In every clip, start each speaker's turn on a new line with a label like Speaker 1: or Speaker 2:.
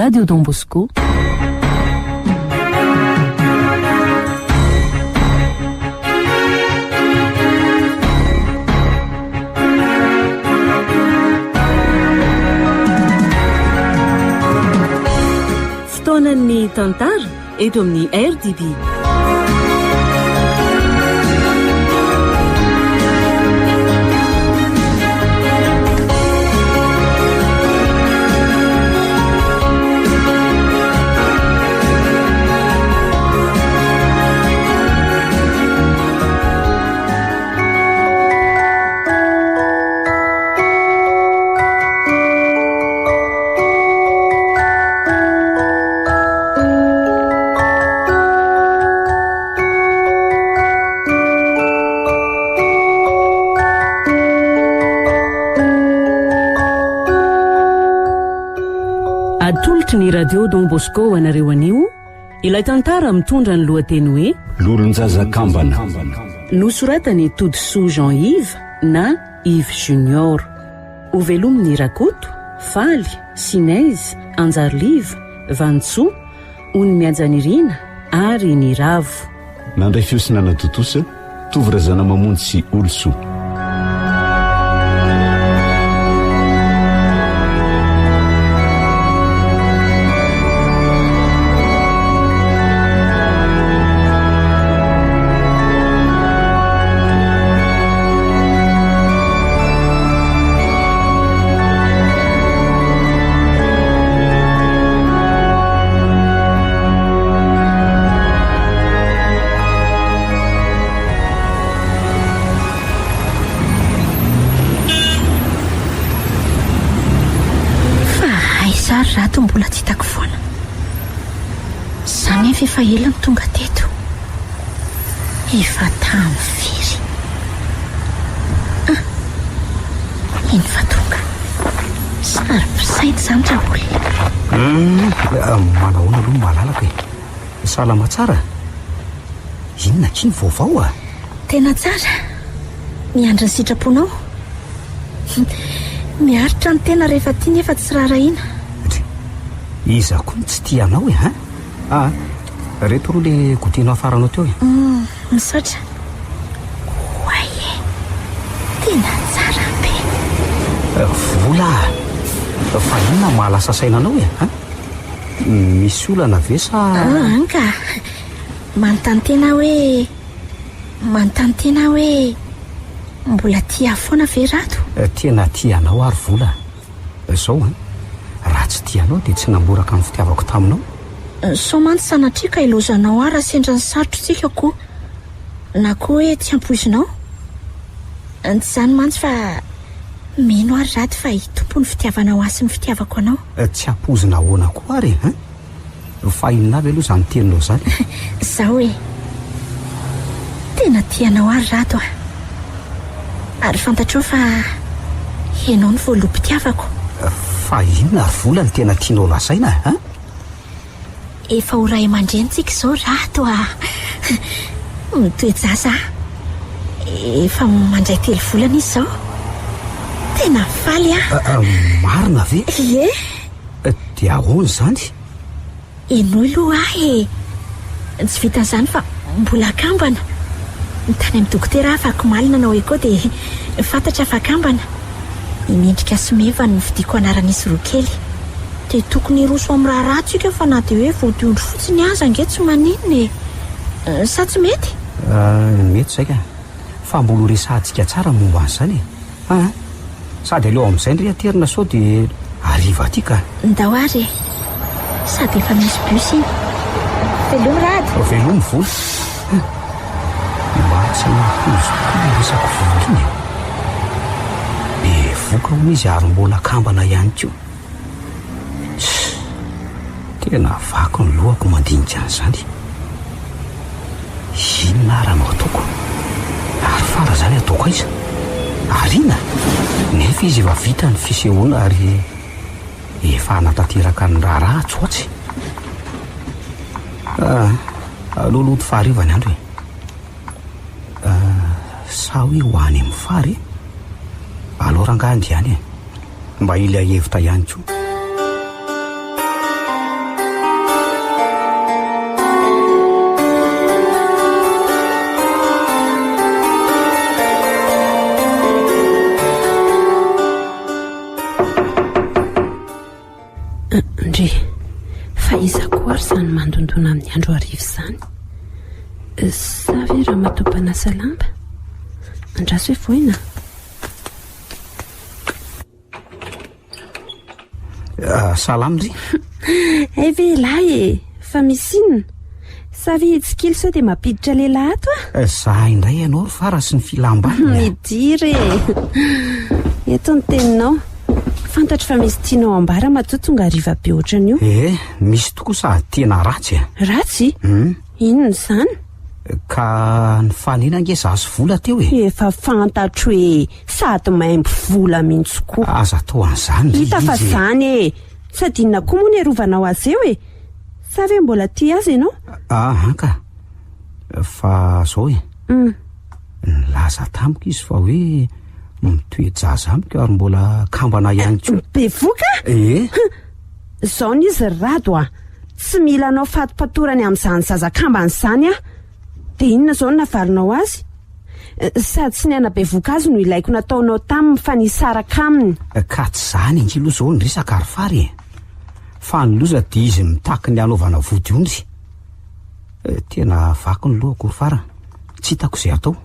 Speaker 1: Radio Don Bosco. Fotoanan'ny tantara eto amin'ny RDB. Atolotry ny radio Don Bosco anareo anio ilay tantara mitondra ny lohateny hoe
Speaker 2: L'olon-jazakambana.
Speaker 1: Nosoratany Todisoa Jean-Yves na Yves Junior. Ovelominy Rakoto, Faly, Sinaizy, Anjarliva, Vantsoa, Onymiajanirina ary ny Ravo.
Speaker 2: Nandray fiosinana totosa, tovirazana mamonjy sy olosoa.
Speaker 3: Rato mbola tsy hitako foana. Zany efa ela ny tonga teto. Efa tamin'ny firy. Iny fa tonga. Sary-pisainy zany ra olona.
Speaker 4: Manahoana aloha malalaka e. Salama tsara. Inona kiny vaovao a?
Speaker 3: Tena tsara. Miandry ny sitraponao. Miaritra ny tena rehefa tia nefa tsy rarahina.
Speaker 4: Iza koa tsy tianao e, ha? Reto roa le gotianao afaranao teo e.
Speaker 3: Misaotra. Hoay e, tena tsara be.
Speaker 4: Vola, fa inona mahalasa sainanao e, ha? Misy olana ve sa...
Speaker 3: Anka, manontany tena hoe mbola tia foana ve Rato?
Speaker 4: Tena tianao ary Vola. Zao, raha tsy tianao dia tsy namboraka amin'ny fitiavako taminao.
Speaker 3: Somantsy sanatrika ilozanao ary sendra ny sarotritsika koa. Na koa hoe tsy ampoizinao. Tsy zany mantsy fa mino ary Rato fa hitompo ny fitiavanao asy ny fitiavako anao.
Speaker 4: Tsy ampozina ahoana koa ary, ha? Fa inona avy aloha zany teninao zany?
Speaker 3: Zao hoe tena tianao ary Rato a. Ary fantatrao fa ianao ny voaloham-pitiavako.
Speaker 4: Fa inona ary Vola ny tena tianao lasaina, ha?
Speaker 3: Efa ho ray aman-drenitsika zao Rato a. Mitoejasa. Efa mandray 3 volana izy zao. Tena faly a.
Speaker 4: Marina ve?
Speaker 3: Ie.
Speaker 4: Dia ahoana zany?
Speaker 3: Enoy aloha e. Tsy vitan'izany fa mbola akambana. Tany amin'ny dokotera afaka malina anao eko dia fantatra fa akambana. Imendrika Someva no vidiako anaran'izy roa kely. Dia tokony roso amin'ny raharaha tsika fa na dia hoe voadiondro fotsiny aza ange tsy maninona e. Sa tsy mety?
Speaker 4: Mety zay ka. Fa mbola resahantsika tsara momba an'izany e. Sady aleo amin'izay ndry aterina sao dia ariva aty ka.
Speaker 3: Ndao ary. Sady efa misy bus iny. Velomy Rado.
Speaker 4: Velomy Vola. Mahatsy napozy tokoa resako voliny. Be voka hono izy ary mbola akambana ihany koa. Tena vako ny lohako mandinika an'izany. Inona ary no ataoko? Ary fara zany ataoko aiza? Arina nefa izy efa vita ny fisehoana ary efa anatanteraka ny raharaha tsoatsy. Loloto fahariva ny andro e. Sa hoe ho any amin'ny fary alora angahandy ihany e. Mba ilay hevitra ihany koa.
Speaker 5: Andre, fa izako ary izany mandondona amin'ny andro arivo izany. Sa ve raha matopana salamba? Andraso hoe voina.
Speaker 4: Salamy ry.
Speaker 5: Velahy fa misy inona? Sa ve tsikely sao dia mampiditra lehilahy ato a?
Speaker 4: Za indray ianao ry fara sy ny filambana.
Speaker 5: Midiry eto ny teninao. Fantatra fa misy tianao ambara matoa tonga hariva be ohatran'io.
Speaker 4: Misy tokoa sady tena ratsy.
Speaker 5: Ratsy? Inona izany?
Speaker 4: Ka ny fanina nge zazo vola teo
Speaker 5: Efa fantatro hoe sady maimbo vola mihitsy koa.
Speaker 4: Aza tao an'izany ry.
Speaker 5: Hita fa izany sady inona koa moa ny arovanao azy eo Sa ve mbola tia azy ianao?
Speaker 4: Ka fa zao nilaza tamiko izy fa hoe mitoejaza amiko ary mbola kambana ihany koa.
Speaker 5: Bevoka? Zao n'izy rado tsy mila anao fatipatorany amin'izany zazakambany izany dia inona zao navalinao azy? Sady tsy niana bevoka azy no ilaiko nataonao taminy fa nisaraka aminy.
Speaker 4: Ka tsy zany ingy aloha zao ny resaka ary fary fa ny loza dia izy mitaky ny anaovana vody ondry. Tena vaky ny lohako ry fara, tsy hitako izay atao.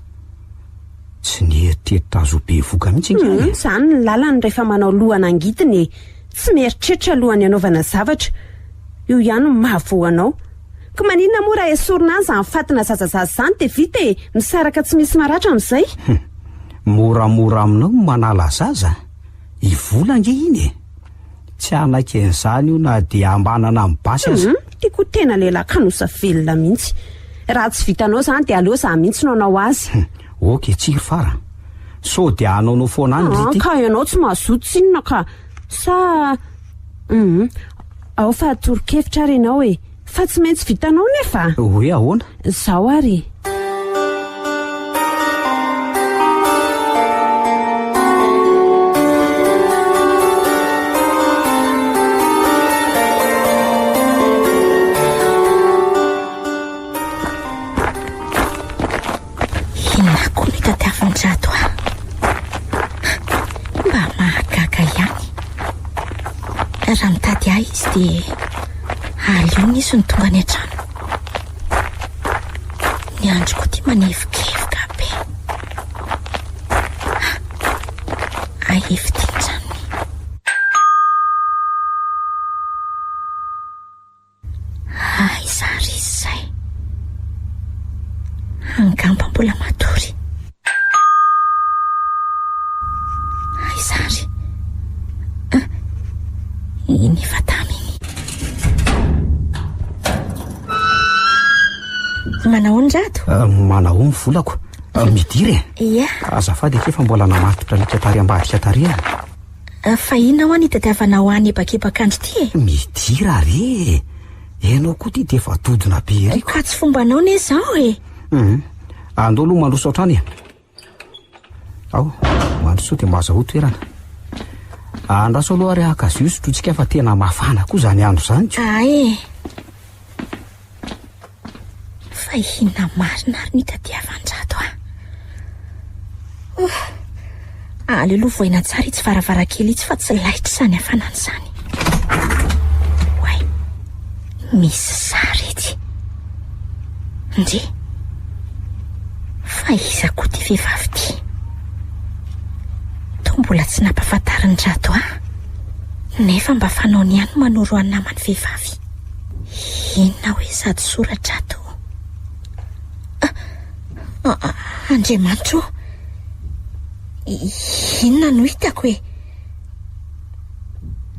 Speaker 4: Tsy nieritreritr azo bevoka mihitsy ingy.
Speaker 5: Izany ny lalany rehefa manao lohana angitiny, tsy mieritreritra lohany anaovana zavatra. Io ihany no mahavoanao. Ka maninona moa raha esorina azy amin'ny fatina zazazazy izany dia vita misaraka tsy misy maratra amin'izay.
Speaker 4: Moramora aminao manala zaza. Ivola nge iny tsy anaiky an'izany io na dia ambanana amin'ny basy aza.
Speaker 5: Tiako tena lehilahy kanosa velona mihitsy. Raha tsy vitanao izany dia aleo za mihitsy no anao azy.
Speaker 4: Oke, tsiry fara. So dia anaonao foana any ry ty.
Speaker 5: Ka ianao tsy mazoto sinona ka sa ao fa toro-kevitra ary ianao fa tsy maintsy vitanao nefa.
Speaker 4: Hoe ahoana?
Speaker 5: Zao ary.
Speaker 3: Inona koa ny tadiavan-jato mba mahagaga ihany. Raha mitady ahy izy dia aliona izy ny tonga ny an-trano. Ny androko ity manevokevoka be. Ahevitin-trano. Izary izy izay. Angamba mbola matory. Izary. Iny efa taminy. Manao ny rato?
Speaker 4: Manao ny volako. Midiry azafady efa mbola namatotra lika tary ambadika tary
Speaker 3: fa inona ho any tadiavanao any ebakebakandro ty
Speaker 4: Midiry ary enao koa ty dia efa todina be ry.
Speaker 3: Ka tsy fombanao ne zao
Speaker 4: andao aloha mandroso otrany ao mandroso dia mazaho toerana. Andraso aloha ary akazy sotrotsika fa tena mafana koa zany andro zany.
Speaker 3: Fa inona marina ary ny tadiavan-jato aleloha voaina tsara itsy varavarakely itsy fa tsy laitra izany hafanana izany. Way, misy sary itsy. Ndre fa iza koa ty vehivavy ty? To mbola tsy nampahafantariny rato nefa mba fanaony ihany manoro any namany vehivavy. Inona hoe sady soratra to? Andriamanitro, inona no hitako hoe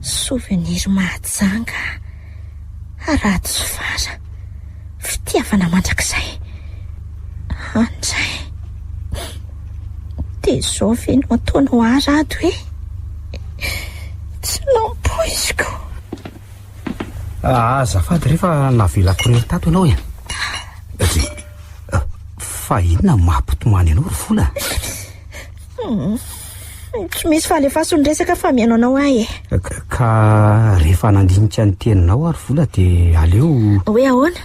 Speaker 3: souvenir mahajanga ratsy sofara fitiavana mandrakizay. Andray dia zao ve no ataonao arado hoe tsy nampoiziko.
Speaker 4: Azafady rehefa navelako rery tato ianao fa inona mampitomany anao ry vola?
Speaker 3: Tsy misy fahalefasony resaka fa mihaino anao ahy
Speaker 4: ka rehefa nandinika ny teninao ary vola dia aleo.
Speaker 3: Hoe ahoana?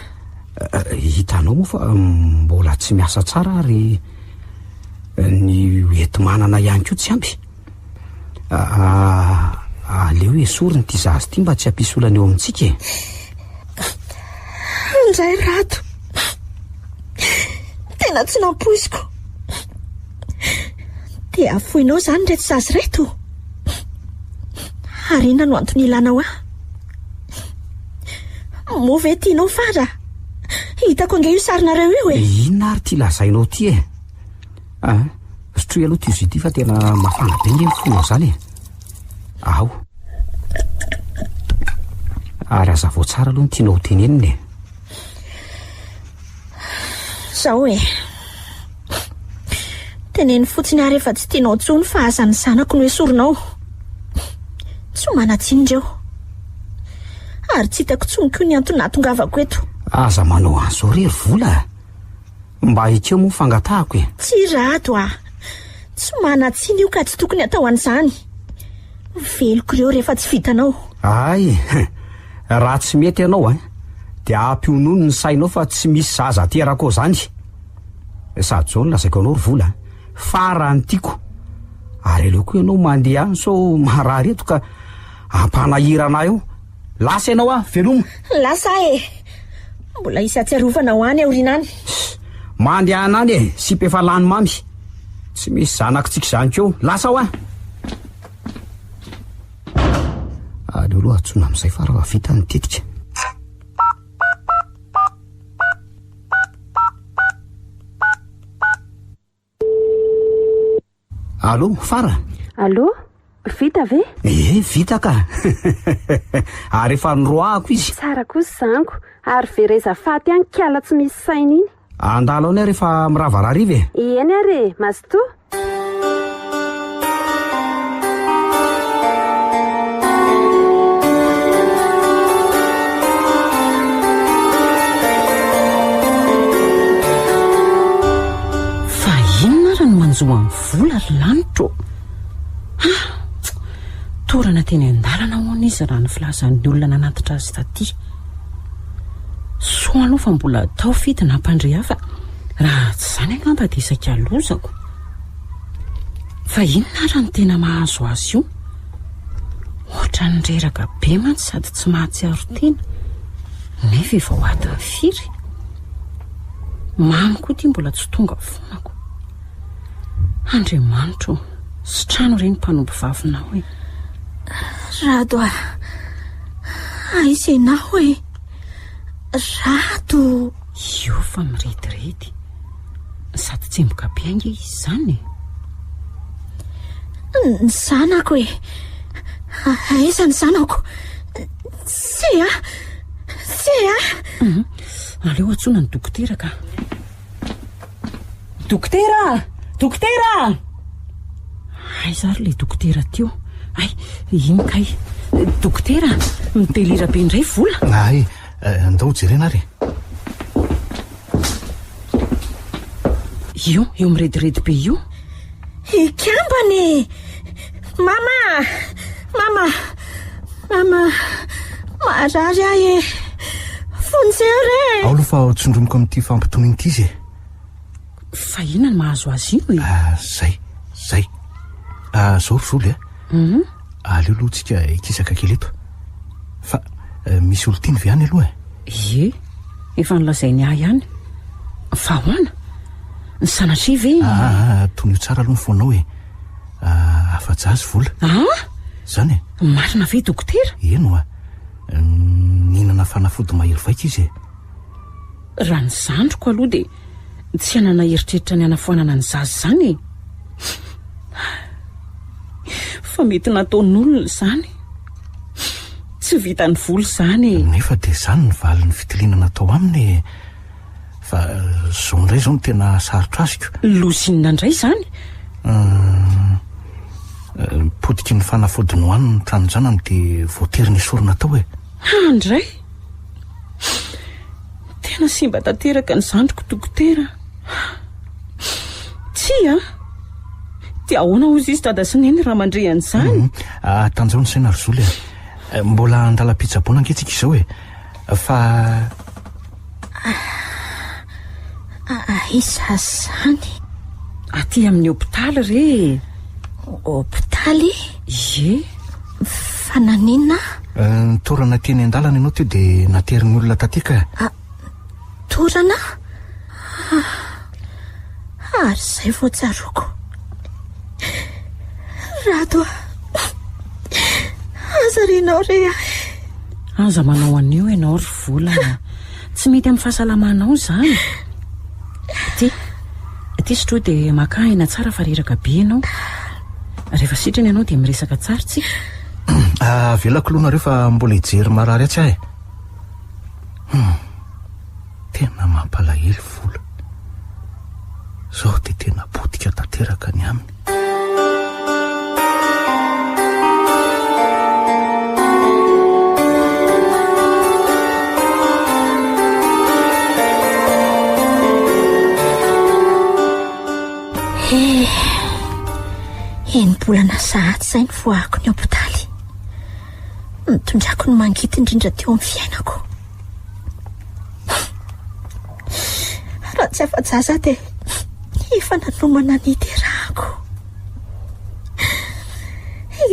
Speaker 4: Hitanao moa fa mbola tsy miasa tsara ary ny enti-manana ihany koa tsy ampy. aleo esoriny ty zazy ty mba tsy hampisolana eo amintsika e.
Speaker 3: Andray rato, tena tsy nampoiziko. Dia afoinao zany reto zazy reto. Ary inona no antony ilanao aho? Moa ve tianao fara? Hitako ange io sarinareo io e.
Speaker 4: Inona ary ty lazainao ty e? Sotroy aloha ty izy ity fa tena mafana be nge mifono zany e. Ao. Ary aza vao tsara aloha ny tianao teneniny e.
Speaker 3: Zao e. Teneny fotsiny ary efa tsy tianao tsony fa aza ny zanako no esorinao. Tsy manatsinindreo. Ary tsy hitako tsony koa ny antony nahatongavako eto.
Speaker 4: Aza manao an'izao rery vola. Mba ikeo moa fangatahako e.
Speaker 3: Tsy rato ah. Tsy manatsiny io ka tsy tokony atao an'izany. Veloko ireo rehefa tsy vitanao.
Speaker 4: Ay, raha tsy mety ianao dia ampionono ny sainao fa tsy misy zaza terako zany. Sady zao lazaiko anao ry vola. Fara ny tiako. Ary aleo koa ianao mandeha any so marary eto ka ampanahirana eo. Lasa ianao veloma.
Speaker 3: Lasa e. Mbola isy atsiarovana ho any aorianany.
Speaker 4: Mandeha anany e, sy mpefa lany mamy. Tsy misy zanakitsika zany keo. Lasa ao aleo aloha atsona amin'izay fa raha vita ny tetika. Allo, fara?
Speaker 5: Allo, vita ve?
Speaker 4: Vita ka. Ary efa noroahako izy.
Speaker 5: Tsara kosa zango, ary vereza faty any kiala tsy misy saina iny.
Speaker 4: Andalo any ary efa miravarariva e.
Speaker 5: Eny ary, masto.
Speaker 1: Fa inona raha no manjoa amin'ny vola ry lanitro? Torana teny an-dalana hoana izy raha ny filazan'ny olona nanatitra azy taty. Soa aloha fa mbola tao fity nampandrehafa. Raha tsy zany angamba dia isaka lozako. Fa inona raha ny tena mahazo azy io? Ohatra ny reraka be mantsy sady tsy mahatsiaro tena. Nefa efa ho aty ny firy. Mamy koa ty mbola tsy tonga fonako. Andriamanitro, sy trano ireny mpanompo vavinao e.
Speaker 3: Rado aiza ianao e. Rado.
Speaker 1: Io fa mirediredy. Sady tsemboka be ange izy zany e.
Speaker 3: Ny zanako e. Aiza ny zanako? Sea.
Speaker 1: Aleo atsona ny dokotera ka. Dokotera! Aiza ary le dokotera teo? Ay, ino kay? Dokotera, midelira be indray vola.
Speaker 2: Ay, andao jerena ary.
Speaker 1: Io mirediredy be io.
Speaker 3: Ikambany. Mama. Marary ahy e. Fonjere.
Speaker 2: Ao aloha fa tsondromoko amin'ity fampitony ity izy e.
Speaker 1: Fa inona no mahazo azy io e?
Speaker 2: Zay. Zao ry zolo aleo aloha tsika ikisaka kely eto. Fa misy olo tiny ve any aloha
Speaker 1: e? Efa nolazainy ahy ihany. Fa hoana? Ny sanatria ve?
Speaker 2: Tony io tsara aloha ny fonao e. Afa-jazy vola. Zany e.
Speaker 1: Marina ve dokotera?
Speaker 2: Eno ninana fanafody mahery vaika izy e.
Speaker 1: Raha ny zandroko aloha dia tsy hanana heritreritra ny hanafoanana ny zazy zany e. Fa mety nataon'olona zany. Tsy vita ny voly zany e.
Speaker 2: Nefa dia zany ny valin'ny fitilinana atao aminy e. Fa zao indray zao no tena sarotra aziko.
Speaker 1: Lozinina indray zany?
Speaker 2: Podiky ny fanafody nohaniny ny tranonjanany dia voatery ny esorina tao e.
Speaker 1: Andray? Tena simba tanteraka ny zandriko dokotera. Tsia? Dia ahoana ozy izy tada sy neny raha mandrehan'izany?
Speaker 2: Tanjao ny saina ry zolo e. Mbola andala-pitsaboana anketsika izao e. Fa
Speaker 3: Aiza zany?
Speaker 1: Aty amin'ny hopitaly re.
Speaker 3: Hopitaly?
Speaker 1: Ie.
Speaker 3: Fa naninona?
Speaker 2: Torana teny an-dalana ianao teo dia naterin'ny olona tatika.
Speaker 3: Torana? Ary izay voatsaroako. Rado, aza renao re ahy.
Speaker 1: Aza manao an'io ianao ry vola. Tsy mety amin'ny fahasalamanao izany. Ty sotroa dia maka aina tsara fa reraka be ianao. Rehefa sitrany ianao dia miresaka tsara tsika.
Speaker 2: Velako aloha nareo fa mbola hijery marary atsy ahy. Tena mampalahelo vola. Zao dia tena potika tanteraka ny aminy.
Speaker 3: Enimbolana sahaty izay ny voahako ny hôpitaly. Nitondrako ny mangity indrindra teo amin'ny fiainako. Raha tsy afa-jaza dia efa nanomana ny hiterahako.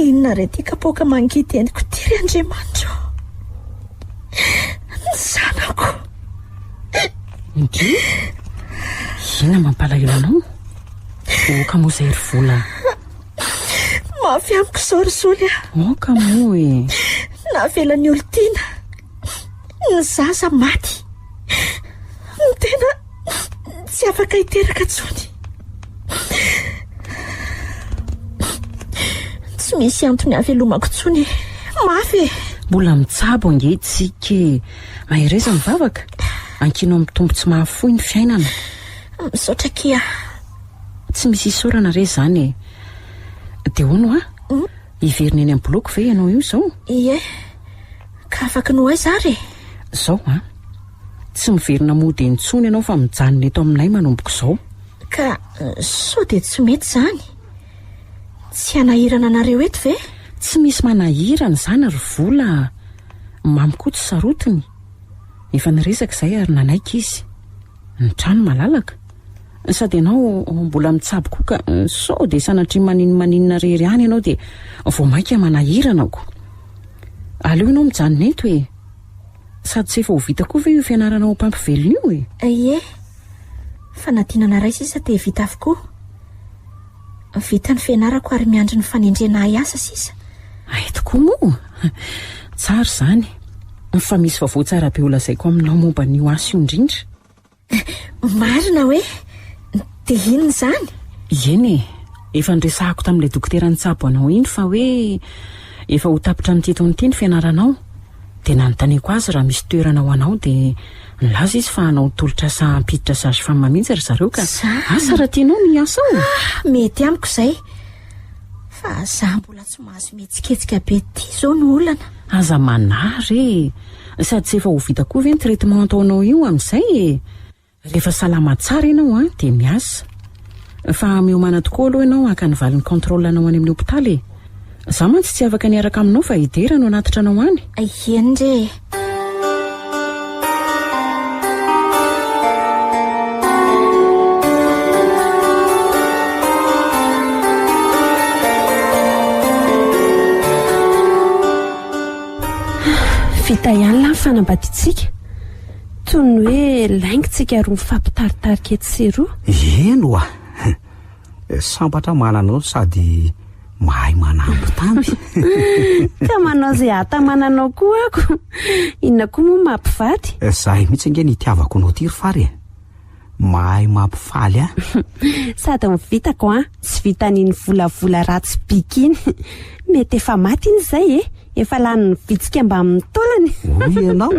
Speaker 3: Inona re ty kapoaka mangity eniko ty ry Andriamanitra. Ny zanako.
Speaker 1: Indri? Ina mampalahelo anao? Oka moa izay ry vola.
Speaker 3: Mafy amiko izao ry Zoly.
Speaker 1: Oka moa e.
Speaker 3: Navela ny olontiana. Ny zaza maty. Ny tena tsy afaka hiteraka intsony. Tsy misy antony havelomako intsony. Mafy.
Speaker 1: Mbola mitsabo angetsika. Mahireza mivavaka. Ankino amin'ny tombo tsy mahafoy ny fiainana.
Speaker 3: Misaotra kia.
Speaker 1: Tsy misy isorana re zany e. Dia hono hiverina eny amin'ny boloko ve ianao io izao?
Speaker 3: Ie. Ka afaka no aiza ary?
Speaker 1: Izao tsy miverina mody intsony ianao fa mijanona eto aminay manomboko izao.
Speaker 3: Ka sao dia tsy mety izany. Tsy hanahirana anareo eto ve?
Speaker 1: Tsy misy manahirana izany ry vola. Mamy koa tsy sarotiny. Efa niresaka izay ary nanaiky izy. Ny trano malalaka. Sady ianao mbola mitsabo koa ka sao dia sanatria maninona rery any ianao dia vao mainka manahiranako. Aleo ianao mijanona eto e. Sady tsy efa ho vita koa ve io fianarana ao am-pampivelona io e?
Speaker 3: Ie. Fanadinana ray sisa dia vita avokoa. Vita ny fianarako ary miandry ny fanendrena asa sisa.
Speaker 1: Tokoa moa. Tsara izany. Fa misy vaovao tsara be olazaiko aminao momba n'io asa io indrindra.
Speaker 3: Marina hoe? Dia inona izany?
Speaker 1: Eny e. Efa niresahako tamin'ilay dokotera nitsabo anao iny fa hoe efa ho tapitra ny tetony ity ny fianaranao. Dia nanontaniako azy raha misy toerana ho anao dia nilaza izy fa hanao tolotra sa hampiditra sage-femme mihitsy ry zareo ka. Asa raha tianao ny asa ao.
Speaker 3: Mety amiko izay. Fa za mbola tsy mahazo mihetsiketsika be ity izao no olana.
Speaker 1: Aza manary e. Sady tsy efa ho vita koa ve ny traitement ataonao io amin'izay e. Rehefa salama tsara ianao dia miasa. Fa miomana tokoa aloha ianao haka ny valin'ny contrôle anao any amin'ny hôpitaly e. Za mantsy tsy afaka niaraka aminao fa hidera no anatitra anao any.
Speaker 3: Eny re.
Speaker 5: Vita ihany la ny fanambadiantsika. Toy ny hoe laingitsika roa mifampitaritarika eto sy roa.
Speaker 4: Eno sambatra mananao sady mahay manambo tamby.
Speaker 5: Ka manao izay hatamananao koa ako. Inona koa moa mampivady?
Speaker 4: Zahay mihitsy ange nitiavako anao ty ry fary e. Mahay mampifaly
Speaker 5: Sady mivitako tsy vitan'iny volavola ratsy bika iny. Mety efa maty iny izay e. Efa lany vitsika mba amin'ny taolany.
Speaker 4: Oy ianao.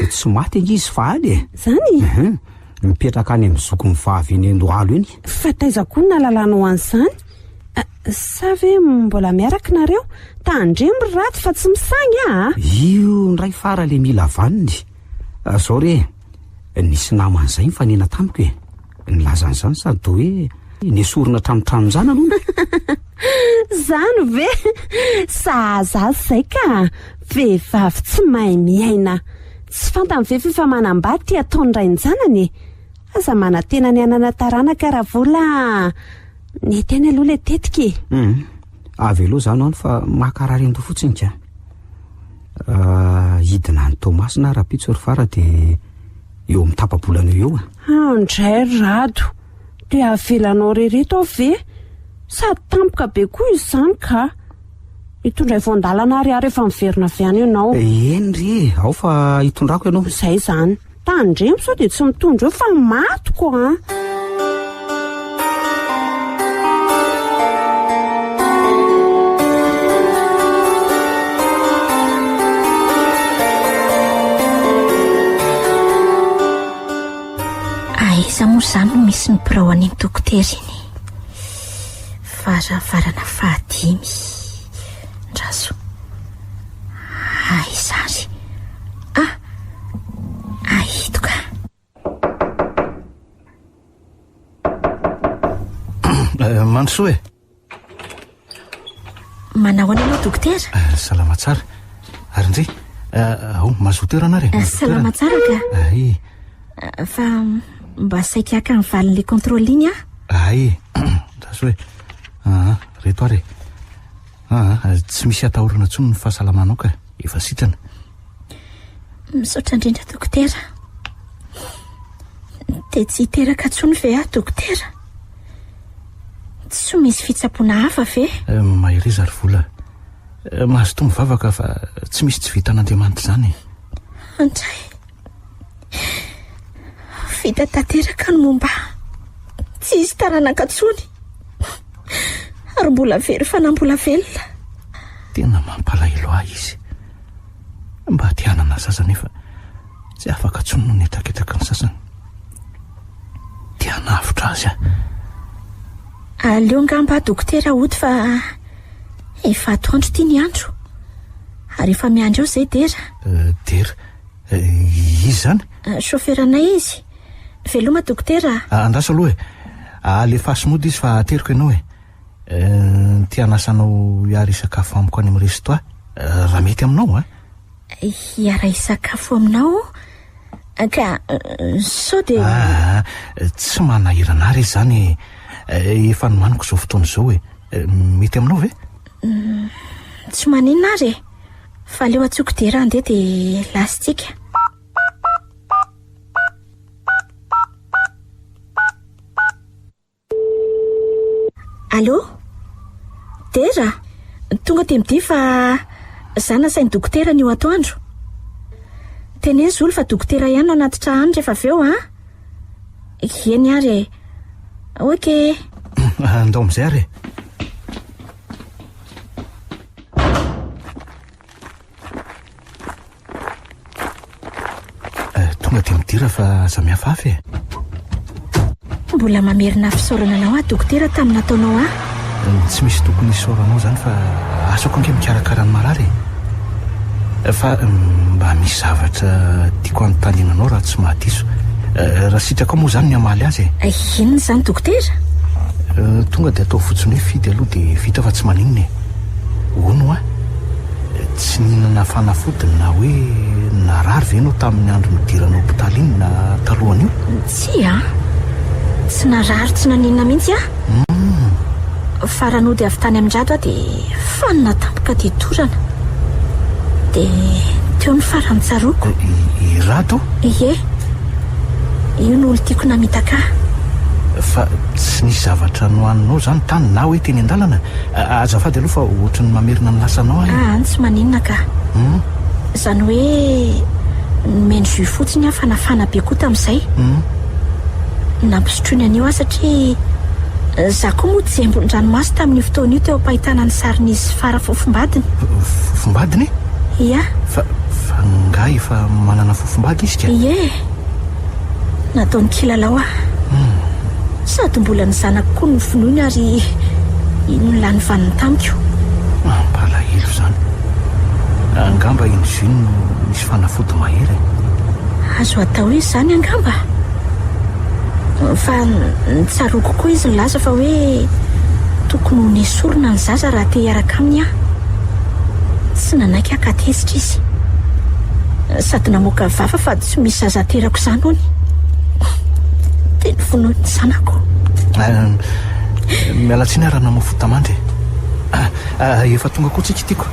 Speaker 4: Tsy maty ange izy faly e.
Speaker 5: Zany?
Speaker 4: Mipetraka any amin'ny zoko mivavy eny Andohalo iny.
Speaker 5: Fa taiza koa nalalànao an'izany. Sa ve mbola miaraka nareo? Tandremo raty fa tsy misangy
Speaker 4: Io ndray fara le mila vaniny. Zao re nisy naman'izay mifanena tamiko e. Nilazan'izany sady toa hoe nesorina tramotrano zany aloha.
Speaker 5: Zany ve? Sahazazy izay ka. Vehivavy tsy mahay miaina. Tsy fantany ve fa manambady ty ataony rain-janany e. Aza manantena ny anana taranaka raha vola. Nety any aloha le tetika e.
Speaker 4: avy aloha zany any fa mahakararento fotsiny ka hidina ny Tomasina rapitso ry fara dia eo amin'ny tapabolana eo
Speaker 5: andray rado dia avelanao rereto aho ve sady tampoka be koa izy zany ka hitondray voandalana ariary efa miverina avy any ianao
Speaker 4: eny ry ao fa hitondrako ianao
Speaker 5: izay zany tandremo sao dia tsy mitondra eo fa matoko
Speaker 3: aiza moa zany no misy ny birao any dokotera iny varavarana 5 ndraso aiza ry ahitoka
Speaker 2: Mandrosoa
Speaker 3: manao any ianao dokotera
Speaker 2: salama tsara ary ndray ao mazotoerana re
Speaker 3: salama tsara ka
Speaker 2: ay
Speaker 3: fa mba saika aka ny valin'le contrôle iny
Speaker 2: ay raso hoe reto ary tsy misy atahorana ntsony ny fahasalamanao ka efa sitrana
Speaker 3: misaotra indrindra dokotera dia tsy hiteraka ntsony ve dokotera tsy misy fitsapoana hafa ve
Speaker 2: mahireza ry vola mahazo to mivavaka fa tsy misy tsy vitan'Andriamanitra zany
Speaker 3: andray vita tanteraka ny momba tsy izy taranaka ntsony ary mbola very fanambola velona
Speaker 2: tena mampalahelo ahy izy mba tianana zaza nefa tsy afaka ntsony no netraketaka ny sasany tianavitra azy
Speaker 3: aleo ngamba dokotera ody fa efa atoandro tia ny andro ary efa miandro eo zay dera
Speaker 2: izy zany
Speaker 3: shoferanay izy veloma dokotera
Speaker 2: andraso aloha alefa somody izy fa ateriko ianao tianasanao hiara isakafo amiko any amin'ny resto raha mety aminao
Speaker 3: hiara isakafo aminao ka sao dia
Speaker 2: tsy manahirana ary izy zany efa nomaniko zao fotoana zao mety aminao ve
Speaker 3: tsy maninona ary fa leo atsoko dera andeha dia lasitsika allo dera tonga dia midi fa zana sainy dokotera ny io atoandro tenez olo fa dokotera ihany no anaty trahany rehefa avy eo eny ary ok
Speaker 2: andao amizay ary tonga dia midira fa aza miafafy
Speaker 3: mbola mamerina fisaorana anao dokotera tamin'ny nataonao
Speaker 2: tsy misy tokony isaoranao zany fa asoko ange mikarakara ny marary fa mba misy zavatra tiako anontaniananao raha tsy mahadiso raha sitraka moa zany ny amaly azy
Speaker 3: inona zany dokotera
Speaker 2: tonga dia atao fotsiny hoe fidy aloha dia vita fa tsy maninona ono tsy nihinana fanafodiny na hoe narary ve anao tamin'ny andro nidirana hopitaly iny na talohany io
Speaker 3: tsy tsy narary tsy naninona mihitsy fa raha nody avy tany amin-drato dia fanina tampoka dia torana dia teo ny farany tsaroko
Speaker 2: irato
Speaker 3: ie io no olo tiako namitaka
Speaker 2: fa tsy nisy zavatra nohaninao zany tany na hoe teny an-dalana azafady aloha fa ohatra ny mamerina ny lasanao
Speaker 3: any tsy maninona ka zany hoe nomeny jus fotsiny fanafana be koa tamin'izay nampisotroiny an'io satria za koa moa tsy zembon-dranomasy tamin'ny fotoana io teo ampahitana ny sarin'izy fara fofombadiny
Speaker 2: fofombadiny
Speaker 3: ia
Speaker 2: fa nga efa manana fofombady izy ka
Speaker 3: ie nataony kilalao sady mbola ny zanako koa ny finoiny ary ino ny lany vaniny tamiko
Speaker 2: mpalahelo zany angamba iny ziny no misy fanafody mahery
Speaker 3: azo atao izy zany angamba fa ny tsaroko koa izy nilaza fa hoe tokony ho nesorona ny zaza raha te hiaraka aminy tsy nanaiky akatezitra izy sady namoaka vafa fa tsy misy zaza terako izany hony dia ny vonoiny zanako
Speaker 2: mialatsiny arana mafotamandry efa tonga koa tsika tiako.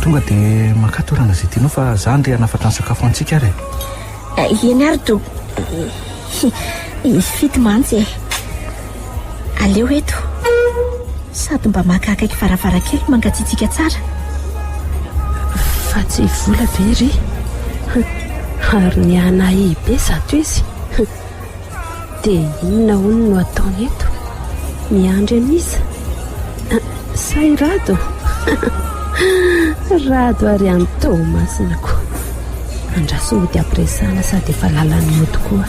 Speaker 2: Tonga dia makatorana izay tianao fa za ndre hanafatra ny sakafo antsika ary.
Speaker 3: Eny ary to fito mantsy aleo eto sady mba makakaiky varavarakely mangatsitsika tsara
Speaker 5: fa tsy vola be ry ary ny anahy be zato izy dia inona hono no ataony eto miandry an'iza say rado rado ary any to masinako andrasody ampiresana sady efa lalany mo tokoa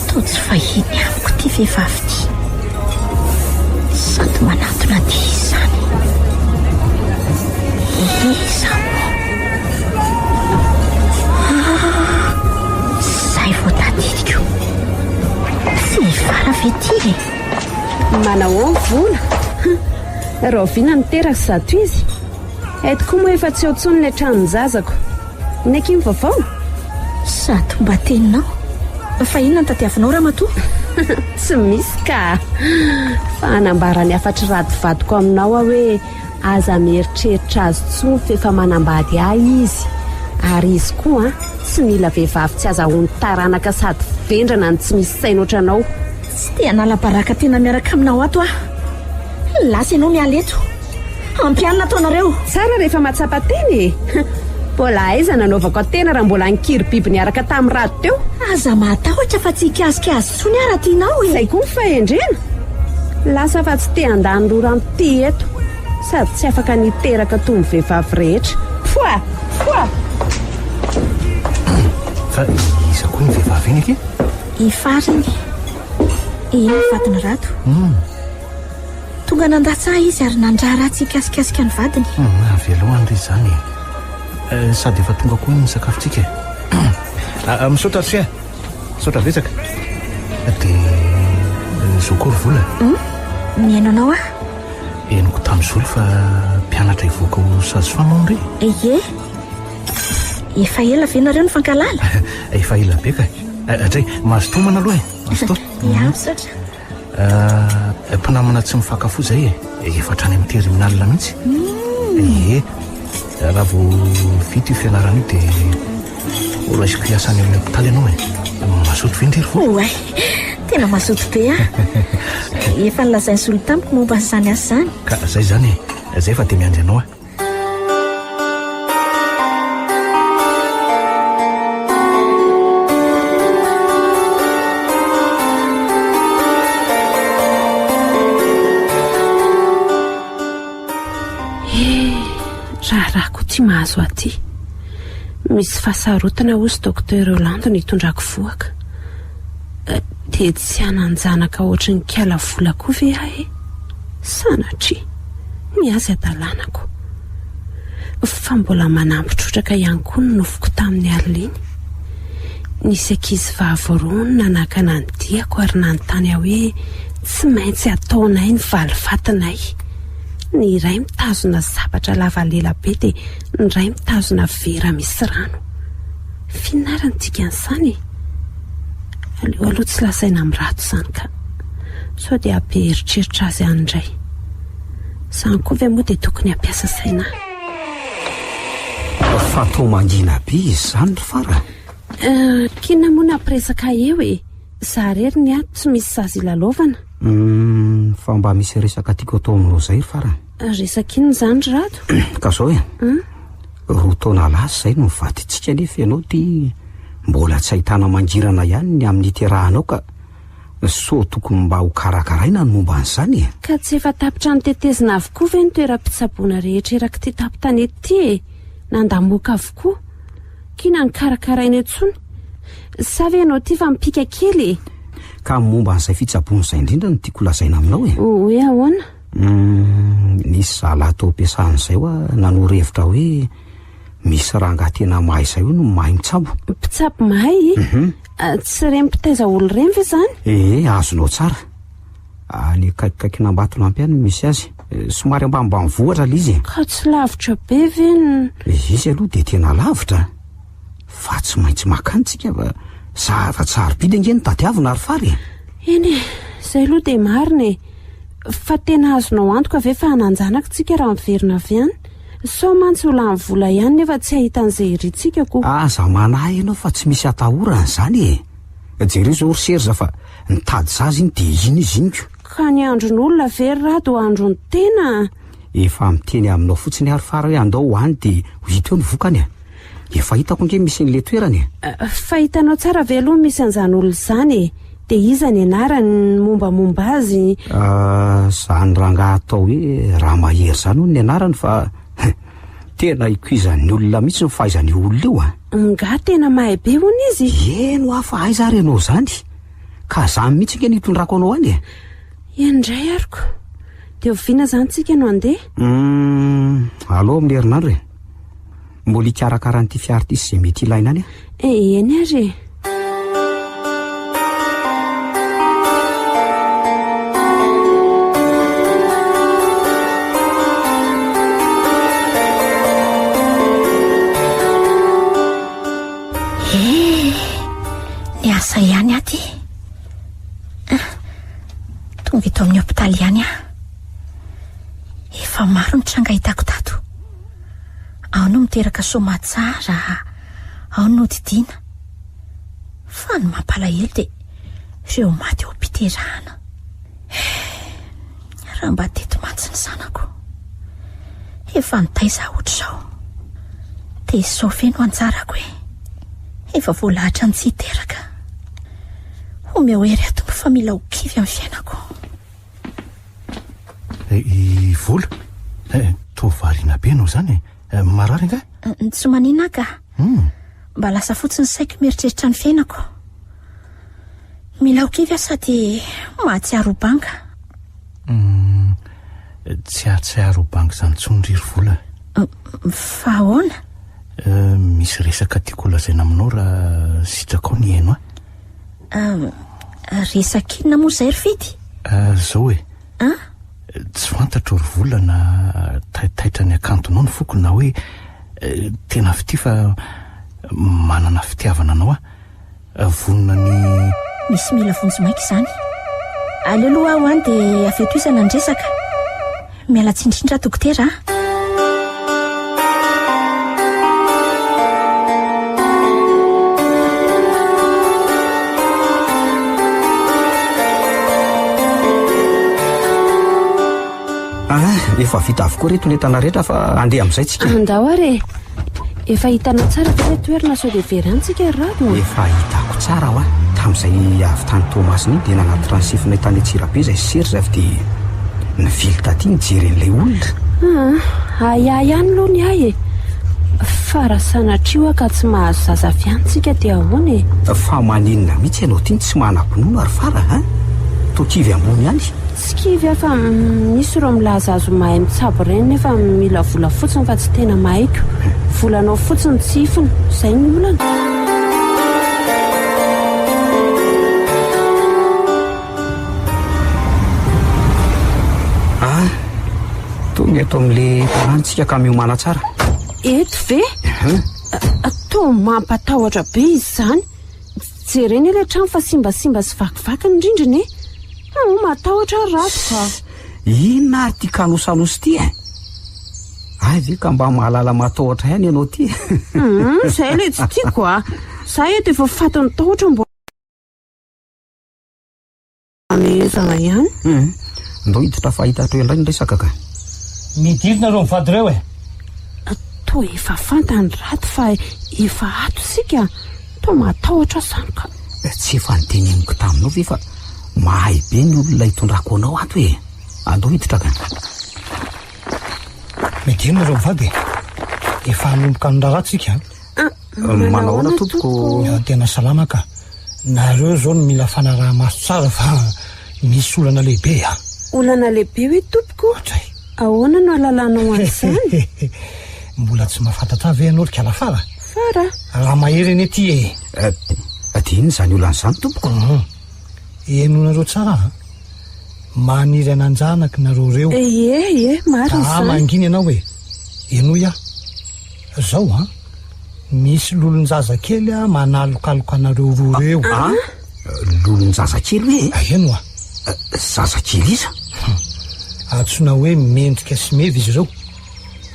Speaker 3: to tsy fahiny amiko ty vehivavy ty sady manatona ty izany zay vo tadidiko tsy vara vetily
Speaker 5: manao ao vola raha vina niteraka zato izy eto koa moa efa tsy otsony le tranony zazako nekiny vaovao
Speaker 3: sady mba teninao fa inona ny tadiavinao raha matoa
Speaker 5: tsy misy ka fa anambarany afatry radivadiko aminao aho hoe aza mieritreritra azy tsoa fefa manambady ahy izy ary izy koa tsy mila vehivavy tsy aza hony taranaka sady vendrana ny tsy misy saina ohatranao
Speaker 3: tsy te hanala-baraka tena miaraka aminao ato lasa ianao mialeto ampianina taonareo
Speaker 5: tsara rehefa mahatsapa-teny mbola aiza nanaovako tena raha mbola nikiry biby niaraka tamin'ny rado teo
Speaker 3: aza matahotra fa tsy hikazikaz tsony ara tianao
Speaker 5: izay koa mifahendrena lasa fa tsy te handany rorano ty eto sady tsy afaka niteraka toy ny vehivavy rehetra foa
Speaker 2: fa iza koa ny vehivavy iny aky
Speaker 3: ifariny eny vadiny rado tonga nandatsaha izy ary nandrara tsy hikasikasika ny vadiny
Speaker 2: avelohan ry zany sady efa tonga koa ny sakafotsika misaotra tsy misaotra vetsaka dia zokory vola
Speaker 3: miaino anao
Speaker 2: eniko tamin'ny zolo fa mpianatra ivoaka ho sazy famao ry
Speaker 3: ye efa ela venareo ny fankalala
Speaker 2: efa ela be ka dray mahazo tomana aloha mahazo to
Speaker 3: misaotra
Speaker 2: mpinamana tsy mifakafo zay efa trany amin'ny terminalina mihitsy raha vo vita io fianarana io dia raisiko hiasany amin'ny hopitaly ianao mazoto vendrery vo
Speaker 3: tena mazoto be efa nilazainy solo tamiko momba nyzany azy zany
Speaker 2: ka zay zany zay fa dia miandry anao
Speaker 5: rahako ty mahazo aty misy fahasarotana hozy docteur Rolando nitondrako voaka dia tsy hananjanaka ohatry ny kiala vola koa ve ahy sanatry miazy adalanako fa mbola manampitrotraka ihany koa ny nofoko tamin'ny aliny nisy ankizy vavy nanakana ny diako ary nanontany aho hoe tsy maintsy ataonay ny valivatinay ny iray mitazona zavatra lavalelabe dia ny iray mitazona vera misy rano fihinarany dikan'izany aleo aloha tsy lasaina amin'ny rato izany ka sao dia abe eritreritra azy any indray izany koa ve moa dia tokony hampiasa saina
Speaker 4: fatao mangina be izy zany ry fara
Speaker 5: kina moa nampiresaka eo za rery ny ato tsy misy sazy ilalaovana
Speaker 4: fa mba misy resaka tiako atao aminao zay ry fara
Speaker 5: resak'inona izany ry rado
Speaker 4: ka zao roa taona lasy zay no mivadyntsika nefa ianao ty mbola tsy ahitana mangirana ihany ny amin'ny terahanao ka so tokony mba ho karakaraina ny momba an'izany
Speaker 5: ka tsy efa tapitra nitetezina avokoa ve ny toeram-pitsaboana rehetra eraky ty tapitany ty nandamoaka avokoa kina ny karakaraina etsony sa ve ianao ty fa mipika kely
Speaker 4: ka momba an'izay fitsaboana izay indrindra no tiako lazaina aminao
Speaker 5: hoe ahoana
Speaker 4: nisy zala tao ampiasan'izay hoa nanoro hevitra hoe misy raha nga tena mahay izay io no mahay mitsabo.
Speaker 5: Mpitsabo mahay? Tsy rempitaiza olo reny ve zany?
Speaker 4: Azonao tsara. Ny akaikikaikina Ambatolampy any misy azy. Somary ambanimbany vohatra le izy.
Speaker 5: Ka tsy lavitra be ve?
Speaker 4: Izy aloha de tena lavitra, fa tsy maintsy makantsika fa sarobidy ange ny tadiavina ary fary.
Speaker 5: Eny, izay aloha de marina e. Fa tena azonao antoka ve fa hananjanaka tsika raha miverina avy any? So mantsy ola ny vola ihany nefa tsy ahitan'izay iritsika ko.
Speaker 4: Aza manahy ianao fa tsy misy atahorana zany e. Jereo zao riserza fa nitady zazy iny de iny izy iny ko.
Speaker 5: Ka ny andron'olona very rato androny tena.
Speaker 4: Efa miteny aminao fotsiny ary fara hoe andao ho any de ho hita eo ny vokany a. Efa hitako ange misy n'le toerany e.
Speaker 5: Fa hitanao tsara ve aloha misy an'izany olona izany e. De iza ny anarany mombamomba azy?
Speaker 4: Zany raha atao hoe raha mahery zany hono ny anarany fa tena ikuizan'ny olona mihitsy ny fahaizany olona io a.
Speaker 5: Nga tena mahay be hono izy.
Speaker 4: Eno hafa aiza ary ianao zany. Ka zany mihitsy nge nitondrako anao any e.
Speaker 5: Indray ariko. De oviana zany tsika no andeha?
Speaker 4: Allo amin'ny herinandro e. Mbola hikarakara an'ity fiara ity izay mety ilaina any a.
Speaker 5: Eny ary.
Speaker 3: Ny asa ihany aty. Tonga eto amin'ny hôpitaly ihany a. Efa maro ny tranga hitako tato. Ao no miteraka somatsara, ao no didiana. Fa ny mampalahelo de ireo maty eo am-piterahana. Raha mba teto mantsy ny zanako. Efa nitaiza ohatr'izao. De izao feno antsarako e. Efa voalahatra ny tsy hiteraka. Omeo hery atombo fa mila ho kivy amin'ny fiainako.
Speaker 2: I vola? Tovariana be anao zany e. Marary nga?
Speaker 3: Tsy manina ka. Mba lasa fotsiny saiko mieritreritra ny fiainako. Mila ho kivy sady mahatsiaro banga.
Speaker 2: Tsy ahatsiaro banga zany tsondriry vola.
Speaker 3: Fa ahoana?
Speaker 2: Misy resaka tiako lazaina aminao raha sitraka ao ny haino
Speaker 3: resaka inona moa zay ry fidy?
Speaker 2: Zao e. Tsy fantatra ry vola na taitra ny akantonao ny foko na hoe tena fity fa manana fitiavana anao a. Vonona ny...
Speaker 3: Misy mila vonjy maika izany. Aleoloha aho any de afetoizana ny resaka. Miala tsindrindra dokotera
Speaker 4: Efa vita avokoa reto ny entana rehetra fa andeha amin'izay tsika.
Speaker 5: Andao are. Efa hitanao tsara fa toerana sao de verantsika rado.
Speaker 4: Efa hitako tsara ho a. Tamin'izay avy tany Tomasiny dia nanaty ranosifina tany Antsirabe izay serza avy dia nivily taty nijery an'ilay olona.
Speaker 5: Ay ihany aloha ny ay e. Fa raha sanatria ka tsy mahazo zaza avy any tsika dia ahoana e.
Speaker 4: Fa maninona mihitsy ianao ty tsy manam-pinoana ary fara ha? Tokivy ambony ihany.
Speaker 5: Tsy kivy fa misy ireo milaza azo mahay mitsabo ireny nefa mila vola fotsiny fa tsy tena mahaiky. Volanao fotsiny tsifiny, izay ny olana.
Speaker 4: Tonga eto amin'le tanàntsika ka miomana tsara.
Speaker 5: Eto ve? Atao mampatahotra be izy izany. Jereny ilay trano fa simbasimba sy vakivaky ny rindriny e. Matahotra rato ka.
Speaker 4: Inona ary ty kanosanoso ty e? Ay ve ka mba mahalala matahotra ihany ianao ty.
Speaker 5: Izay ilay tsy tiako a. Zahay eto efa fatony tahotra mbo amezana ihany.
Speaker 4: Ndao hiditra fa hita teo indray ny resaka ka.
Speaker 6: Midirina reo mivady reo e.
Speaker 5: To efa fantany rato fa efa ato sika. To matahotra zany ka.
Speaker 4: Tsy efa niteny amiko taminao ve fa mahay be ny olona hitondrako anao ato e. Andao hiditra ka.
Speaker 6: Midirina reo mivady. Efa hanomboka ny raharaha tsika.
Speaker 4: Manahoana tompoko?
Speaker 6: Tena salama ka. Nareo zao no mila fanaraha maso tsara fa misy olana lehibe
Speaker 5: Olana lehibe hoe tompoko? Ahoana no alalanao an'izany?
Speaker 6: mbola tsy mahafantatra ve ianao ry kalafara
Speaker 5: fara
Speaker 6: raha mahery eny ety
Speaker 4: adiny zany olan'izany tompoko
Speaker 6: enonareo tsara maniry ananjanaky nareo reo
Speaker 5: ie maro izany
Speaker 6: manginy ianao hoe enoy zao misy lolon-jazakely manalokaloka anareo roa reo
Speaker 4: lolon-jazakely hoe
Speaker 6: eno
Speaker 4: zazakely iza
Speaker 6: atsona hoe mendrika sy mevy izy ireo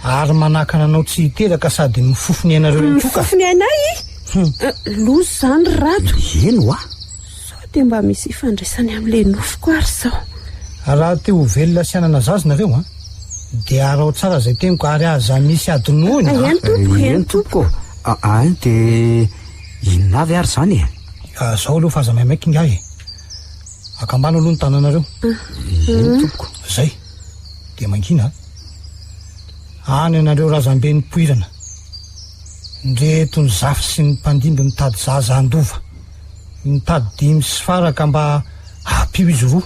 Speaker 6: ary manakana anao tsy hiteraka sady mifofony anareo toka
Speaker 5: mifofony anay lozy zany rato
Speaker 4: eno
Speaker 5: sao de mba misy ifandraisany amin'le nofoko ary zao
Speaker 6: raha teo velona sy anana zazonareo de arao tsara zay teniko ary aza misy adinoany
Speaker 5: eny tompoko
Speaker 4: any de inona avy ary zany
Speaker 6: zao aloha fa aza maimaiky ingahy akambana aloha ny tananareo
Speaker 4: eny tompoko
Speaker 6: zay de mangina any anareo razambe ny poirana ndreto ny zafy sy ny mpandimby mitady zaza andova mitady dimy sy faraka mba apio izy roa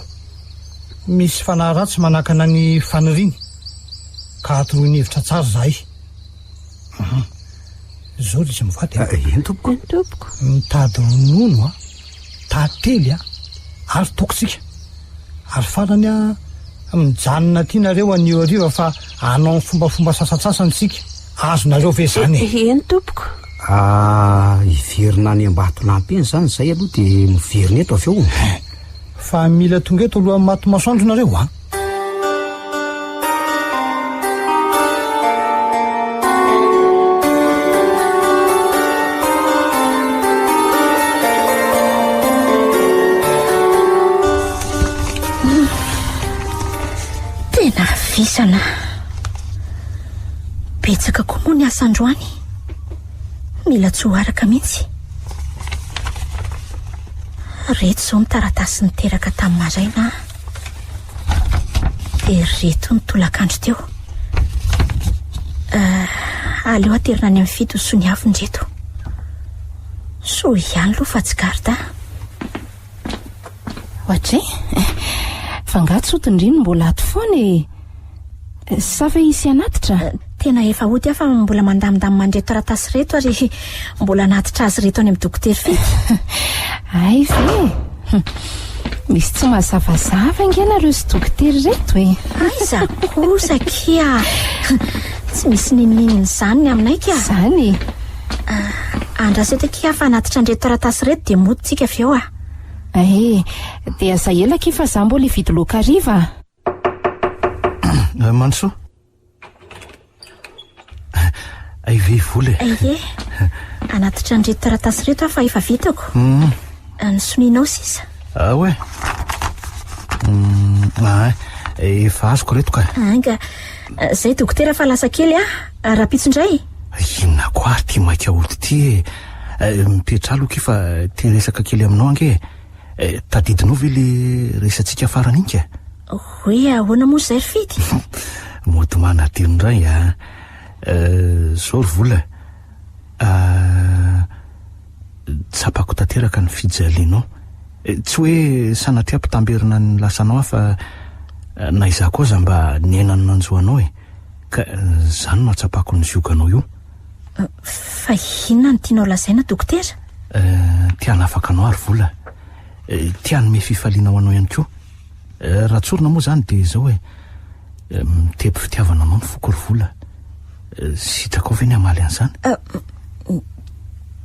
Speaker 6: misy fanahy ratsy manakana ny faniriny ka atoroiny hevitra tsara zahay zao ry izy mivady
Speaker 4: eny tompoko
Speaker 6: mitady ronono tately ary tokotsika ary farany mijanona ty nareo anio ariva fa anao fombafomba sasatsasanytsika azonareo ve zany
Speaker 5: eny tompoko
Speaker 4: iverina any ambatolampy eny zany zay aloha de miverina eto avy eo
Speaker 6: fa mila tonga eto aloha maty masoandro nareo
Speaker 3: tena visana betsaka koa moa ny asandroany mila tsy ho araka mihitsy reto zao ny taratasy niteraka tamin'ny maraina de reto ny tolakandro teo aleo aterina any amin'ny fito so ny avindreto so ihany loha fa tsy garda
Speaker 1: ohatray fangatsotondriny mbola ato foana sa fa isy anatitra
Speaker 3: tena efa ody fa mbola mandamindamy mandreto taratasy reto ary mbola anatitra azy reto any amin'ny dokotera fity
Speaker 1: ay ve misy tsy mazavazava inganareo sy dokotera reto
Speaker 3: aiza kosa kia tsy misy ninoninony zany ny aminay kia
Speaker 1: zany
Speaker 3: andraseta kia fa anatitra andreto taratasy reto de moditsika avy eo
Speaker 1: de aza elaka fa za mbola hividy loka ariva
Speaker 2: manso ay ve vola
Speaker 3: ie anatitra andreto taratasy reto fa efa vitako ny soninao sisa
Speaker 2: hoe efa azoko reto ka
Speaker 3: anga zay dokotera fa lasa kely raha-pitsondray
Speaker 2: inona ko ary ty maika ody ty mipetra aloka fa ty resaka kely aminao ange tadidinao ve le resantsika farany inka
Speaker 3: hoe ahoana moa zay ry fidy
Speaker 2: mody manadinondray zao ry vola tsapako tanteraka ny fijalinao tsy hoe sanatria mpitamberina ny lasanao fa na iza koa za mba niainany nanjoanao ka zany no atsapako ny zioganao io
Speaker 3: fa inona ny tianao lazaina dokotera
Speaker 2: tiana afaka anao ary vola tianome fifaliana ho anao ihany koa raha tsorina moa zany de zao hoe miteby fitiavana anao ny foko ry vola sitraka ao ve ny amaly an'izany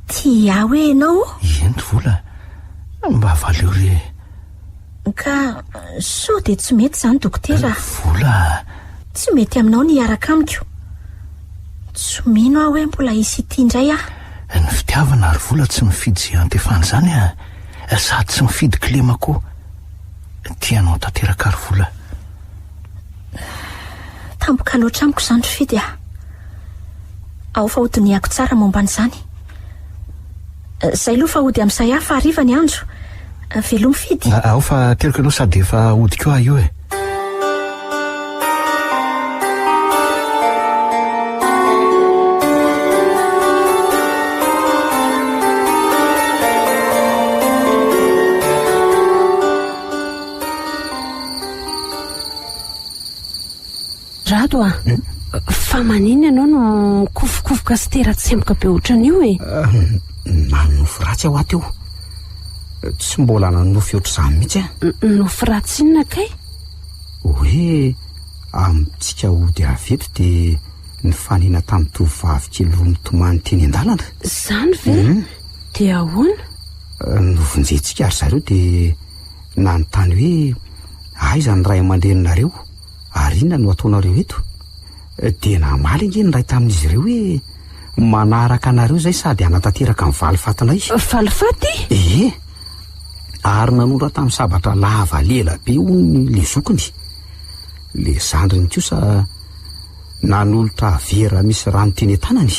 Speaker 3: tia hoe ianao
Speaker 2: eny ry vola mba valeo re
Speaker 3: ka so de tsy mety zany dokotera
Speaker 2: vola
Speaker 3: tsy mety aminao ny hiaraka amiko tsy mino aho hoe mbola isy ity indray
Speaker 2: ny fitiavana ary vola tsy mifidy zay antefany zany sady tsy mifidy kilema koa tianao tanteraka ary vola
Speaker 3: tampoka loatra amiko zany fidy ao fa hodiniako tsara momba n'izany zay aloha fa hody amin'izay fa hariva ny andro velomy fidy
Speaker 2: ao fa teriko ianao sady efa hody keo io
Speaker 1: rato
Speaker 5: fa maniny ianao no mikofokofoka sy tera-tsemboka be ohatran'io e.
Speaker 4: nanofo ratsy aho aty eo, tsy mbola nanofo ohatr'izany mihitsy a.
Speaker 5: Nofo ratsy inona kay?
Speaker 4: hoe amintsika ody aveto dia ny fanina tamin'ny tovovavy kely roa mitomany teny an-dalana.
Speaker 5: Zany ve? Dia ahoana?
Speaker 4: Novonjentsika ary zareo dia nanontany hoe aiza ny ray aman-dreninareo ary inona no ataonareo eto. Dia namaly ange ny ray tamin'izy ireo hoe manaraka anareo zay sady hanatanteraka ny valifatinay.
Speaker 5: Valifaty?
Speaker 4: Ee, ary nanondra tamin'ny sabatra lava lela be hoy le zokony. Le zandriny kosa nanolotra vera misy rano teny an-tanany.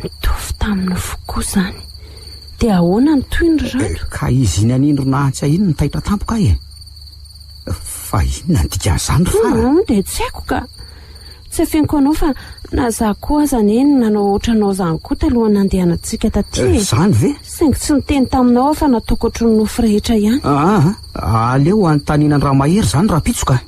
Speaker 5: Mitovy tamin'ny nofo zany. Dia ahoana ny toy ny rano?
Speaker 4: Ka izy iny anindro nahantsy iny ny taitra tampoka e. Fa inona ny dikan'izany fara?
Speaker 5: Dia tsy haiko ka. Tsy afenko anao fa naza koa aza neny nanao ohatranao zany koa talohan'ny andehanantsika taty.
Speaker 4: Zany ve?
Speaker 5: Saingy tsy niteny taminao fa nataoko ohatry ny nofo rehetra ihany.
Speaker 4: Aleo anontaniana ny raha mahery zany raha pitsoka.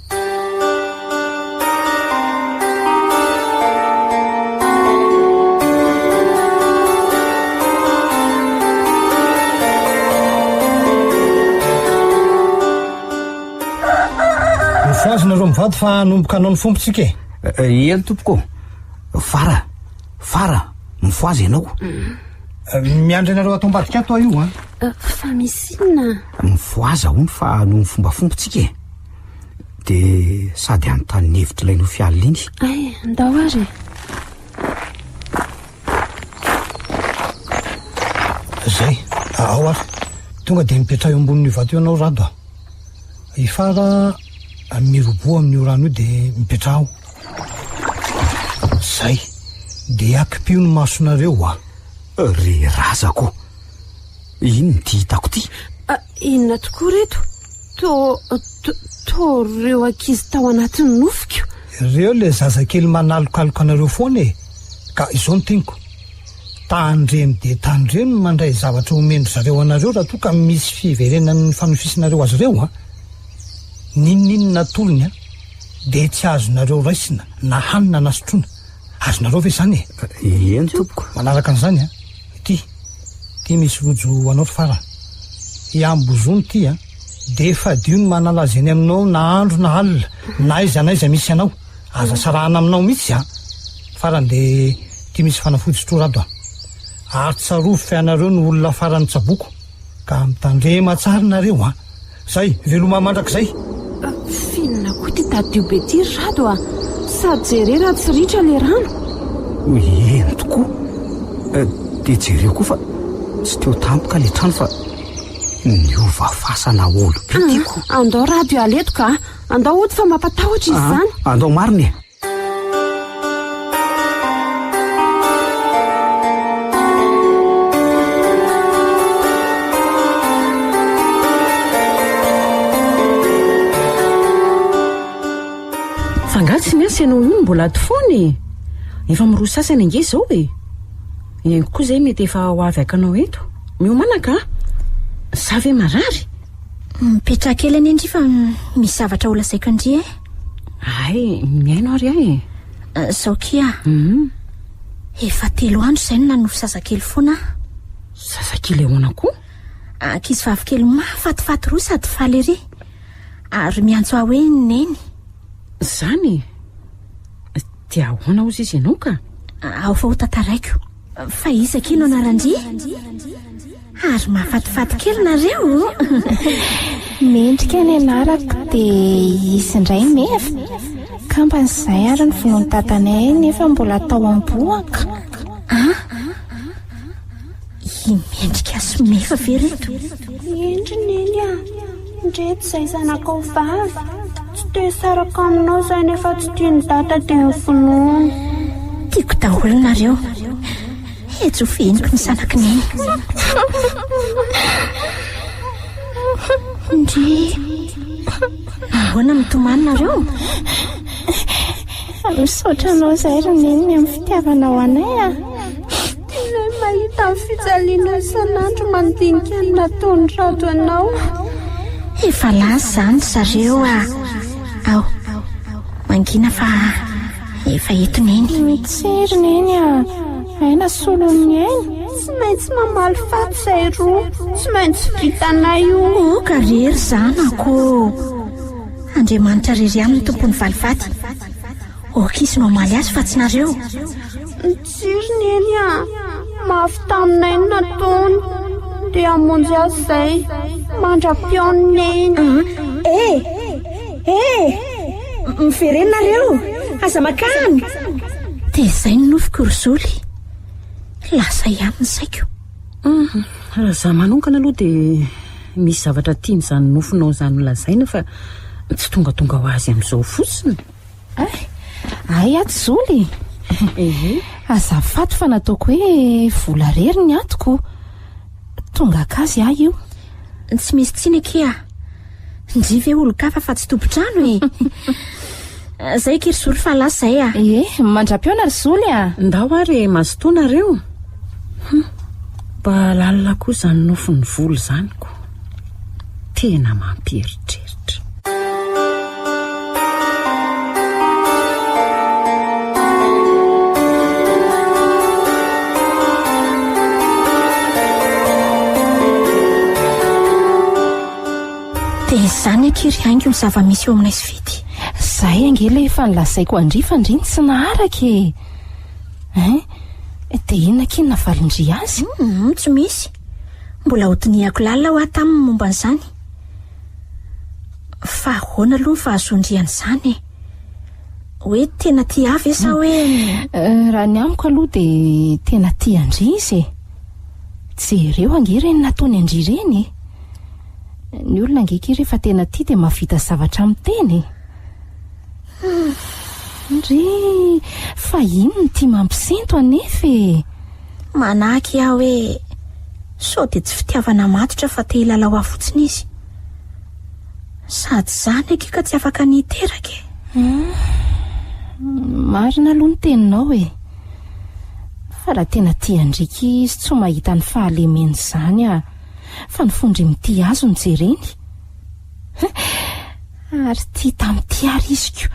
Speaker 6: Foazonareo mivady fa nomboka anao ny fompontsika e.
Speaker 4: Eny tompoko. Fara mifoazy ianao.
Speaker 6: Miandry anareo atao ambadika ato io a.
Speaker 5: Fa misy inona?
Speaker 4: Mifoaza hony fa no fombafompontsika e. Dia sady anontany hevitra ilay no fialina iny.
Speaker 5: Ay, andao ary.
Speaker 6: Zay, ao ary. Tonga dia mipetra eo ambonin'ny vato eo anao rado a. Ifara miroboa amin'ny orano io dia mipetra ao. Zay, dia akipio ny masonareo a.
Speaker 4: Re razako. Ino ny ty hitako ty?
Speaker 5: Inona tokoa reto? To reo ankizy tao anatin'ny nofoko.
Speaker 6: Ireo le zazakely manalokaloka anareo foana e. Ka izao ny teniko. Tandremy dia tandremy mandray zavatra omendry zareo anareo raha toa ka misy fiverenan'ny fanofisinareo azy ireo a. Ninninona tolony a dia tsy azonareo raisina na hanina na sotrona. Azonareo ve zany e?
Speaker 4: Eny tompoko.
Speaker 6: Manaraka an'izany a. Ty misy rojo anao fara. Iambozony ty a dia efa dio ny manalaza eny aminao na andro na alina na aiza misy anao. Aza sarahana aminao mihitsy a. Farany dia ty misy fanafody sotrorado a. Ary tsarovo fianareo ny olona farany tsaboko ka mitandrema tsara nareo a. Zay, veloma mandrakizay.
Speaker 5: Finona koa ty tadio be ty rado a. Sady jerena tsy ritra le rano.
Speaker 4: Eny tokoa. Dia jereo koa fa tsy teo tampoka le trano fa niova fasana olo pitiko.
Speaker 5: Andao radio aleto ka. Andao ody fa mampatahotra izy zany.
Speaker 4: Andao mariny.
Speaker 1: Fangatsy ny asy ianao io ny mbola ato foana e. Efa miroa sasany ange zao e. Eny koa zay mety efa ho avy akanao eto. Miomanaka sa ve marary?
Speaker 3: Mipetra kely any endry fa misy zavatra ola saiko andry e.
Speaker 1: Ay, miaino ary ahy e.
Speaker 3: Zaokia. Efa 3 andro zay no nanofo sasakely foana.
Speaker 1: Sasakely ahoana koa?
Speaker 3: Ankizy vavikely mahafatifaty roa sady faly ery. Ary miantso aho hoe neny.
Speaker 1: Zany dia ahoana ozy izy ianao ka?
Speaker 3: Ao fa ho tantaraiko. Fa izaka ino anarandry? Ary mahafatifaty kely nareo.
Speaker 7: Mendrika ny anarako dia isy indray mefa. Kampan'izay ary ny vonoany tatanay nefa mbola tao am-boaka.
Speaker 3: Mendrika sy mefa ve reto?
Speaker 7: Endrineny a. Ndreto izay zanakao vavy. Tsy te saraka aminao izay nefa tsy tiany data dia ny vonoany.
Speaker 3: Tiako daholo nareo. Eto fieniko ny zanako neny. Ndry ahoana mitomany nareo?
Speaker 7: Misaotra anao izay roneny amin'ny fitiavanao anay a. Ilay mahita ny fijaliana isan'andro mandinika ny nataony rado anao.
Speaker 3: Efa laza zany zareo a. Ao, mangina fa efa etoneny
Speaker 7: tsiriny eny a aina solony ainy
Speaker 5: tsy maintsy mamaly faty zay roa tsy maintsy vitanay io
Speaker 3: ka rery zanako Andriamanitra rery aminy tompony valifaty oka izy no amaly azy fa tsy nareo
Speaker 5: tsiriny eny a mafy taminay ny nataony dia amonjy azy zay mandra-pioniny eny
Speaker 3: miverenareo aza makany dia izay ny nofoko rozoly lasa ihany ny saiko
Speaker 1: raha za manokana aloha dia misy zavatra tiany izany nofinao izany lazaina fa tsy tongatonga ho azy amin'izao fotsiny
Speaker 7: ay aty zoly azafaty fa nataoko hoe vola rery ny atoko tonga akazy ahy io
Speaker 3: tsy misy tsinakea ndrivy olo-kafa fa tsy tompotrano zay kiryzory fa lasa zay
Speaker 7: mandra-piona ry zoly
Speaker 1: ndao ary mazotoanareo mba lalina koa izany nofiny volo izany ko tena mampieritreritra
Speaker 3: dia izany akiry haingo ny zava-misy eo aminay sy vity
Speaker 7: zay angela efa nilazaiko andrifandriny tsy naharaka dia inona kinona valindry azy
Speaker 3: tsy misy mbola hotonihako lalina ho ataminy momba n'izany fa ahoana aloha ny fahazondriany izany hoe tena tia avy sa hoe
Speaker 7: raha ny amiko aloha dia tena tia andry izy jereo angereny nataony andry ireny ny olona angeka rehefa tena tia dia mahavita zavatra miteny ndry fa ino ny tia mampisento anefa
Speaker 3: manahaky aho hoe sao dia tsy fitiavana matotra fa te hilalao aho fotsiny izy sady zany akeka tsy afaka niteraka
Speaker 7: marina aloha ny teninao fa raha tena tia andrika izy tsy mahita ny fahalemeny izany fa ny fondry mity azo ny jereny ary tia tamin'ity ary iziko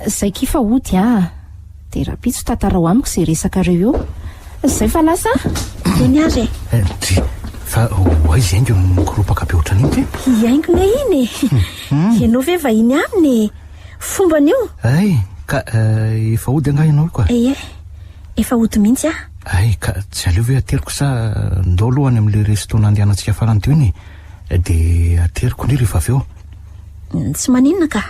Speaker 7: zay kifa ody dia raha pitso tantarao amiko izay resakareo eo zay fa lasa
Speaker 3: eny azy
Speaker 2: fa hoaizy aingo mikoropaka be ohatrany iny ty
Speaker 3: iaingona iny ianao ve vahiny aminy fomban'io
Speaker 2: ka efa ody anga ianao koa
Speaker 3: efa ody mihitsy
Speaker 2: ka tsy aleo ve ateriko sa ndao alohany amin'le restona andehanantsika farany teo iny dia ateriko indray rehefa avy eo
Speaker 3: tsy maninona ka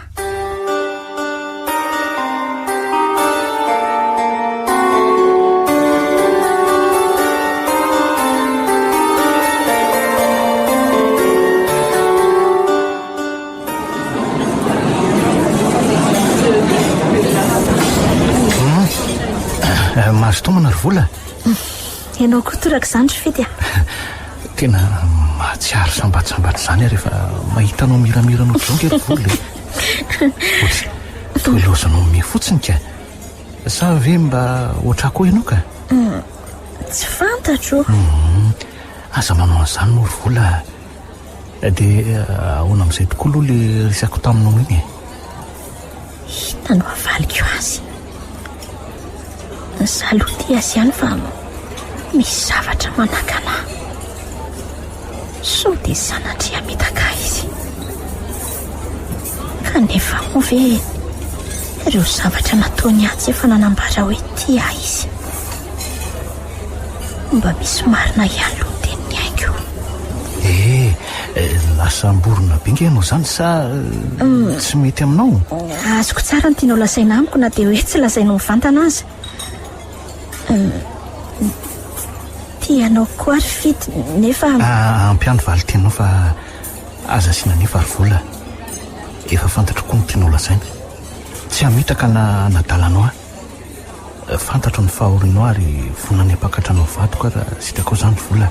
Speaker 2: mahazo tomana ry vola
Speaker 3: ianao koa toraka izany ry fety
Speaker 2: tena mahatsiaro sambatsambaty izany rehefa mahitanao miramiranao zao nge ry vola toelozanao me fotsiny ka sa ve mba oatra koa ianao ka
Speaker 3: tsy fantatro
Speaker 2: aza manao an'izany moa ry vola dia ahoana amin'izay tokoa aloha le resako taminao iny
Speaker 3: inona no avaliko azy saloty azy ihany fa misy zavatra manakana sao dia sanatria mitaka izy kanefa ho ve ireo zavatra nataony atsy efa nanambara hoe tia izy mba misy marina ihany loha teniny haingo
Speaker 2: lasa mborona be nge ianao izany sa tsy mety aminao
Speaker 3: azoko tsara ny tianao lasaina amiko na dia hoe tsy lasainao mivantana azy tianao koa ry fity nefa
Speaker 2: ampiany valy tenao fa aza asiana nefa ry vola efa fantatro koa ny tianao lasaina tsy hamitaka na nadalanao fantatro ny fahorinao ary vonany ampakatranao vato ka raha sitrako izany ry vola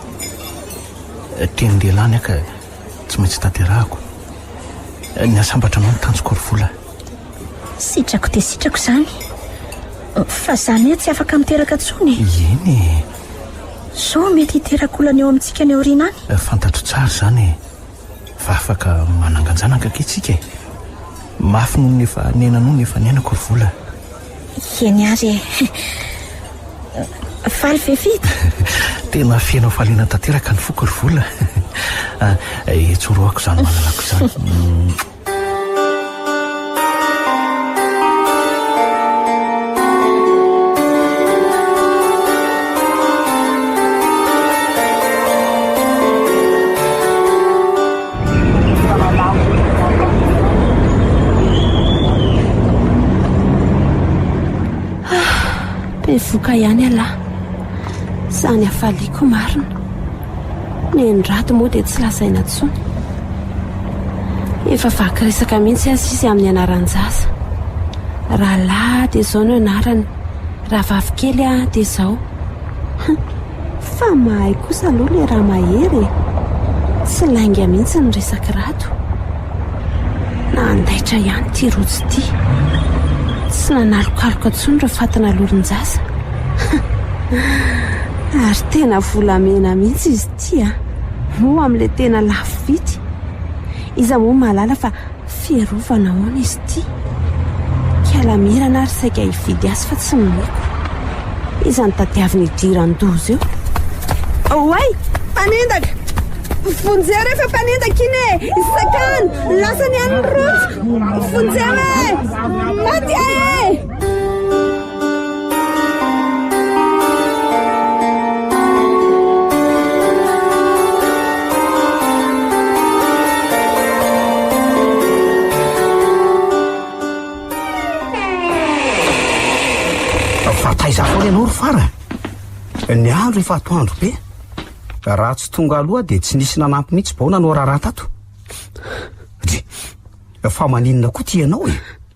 Speaker 2: teny lehilahy aka tsy maintsy tanterahako ny asambatra anao nitanjoko ry vola
Speaker 3: sitrako dia sitrako izany fa zany tsy afaka miteraka tsony
Speaker 2: eny
Speaker 3: sao mety hiteraka olana eo amintsika ny aoriana any
Speaker 2: fantatro tsara izany fa afaka mananganjanaka ketsika mafy noho ny efa nenanoho ny efa niainako ry vola.
Speaker 3: Eny ary faly fefity.
Speaker 2: Tena fiainao faliana tanteraka ny foko ry vola. Etsoroako izany malalako izany.
Speaker 5: Voka ihany alahy, zany hafaliako marina. Ny ndrato moa dia tsy lazaina intsony. Efa vaky resaka mihitsy azy izy amin'ny anaran-jaza. Raha lahy dia izao no anarany, raha vavikely dia izao. Fa mahay kosa aloha ilay raha mahery. Tsy lainga mihitsy ny resaka rato. Na andaitra ihany ty rojo ty. Tsy nanalokaloka intsony ireo fatana lorin-jaza. Ary tena volamena mihitsy izy ty moa amin'ilay tena lafo vity. Iza moa malala fa fierovana hoana izy ty. Kialamirana ary saika hividy azy fa tsy miko. Iza ny tadiaviny idiran-doza eo. Oay, mpanendaka! Fonjeo rehefa mpanendaka iny e! Sakany! Lasany ihany ny rojo! Fonjeo e! Maty e!
Speaker 4: Fataiza foana ianao ry fara. Ny andro efa atoandro be. Raha tsy tonga aloha dia tsy nisy nanampy mihitsy bao nanao raha tato. Fa maninona koa ty ianao e?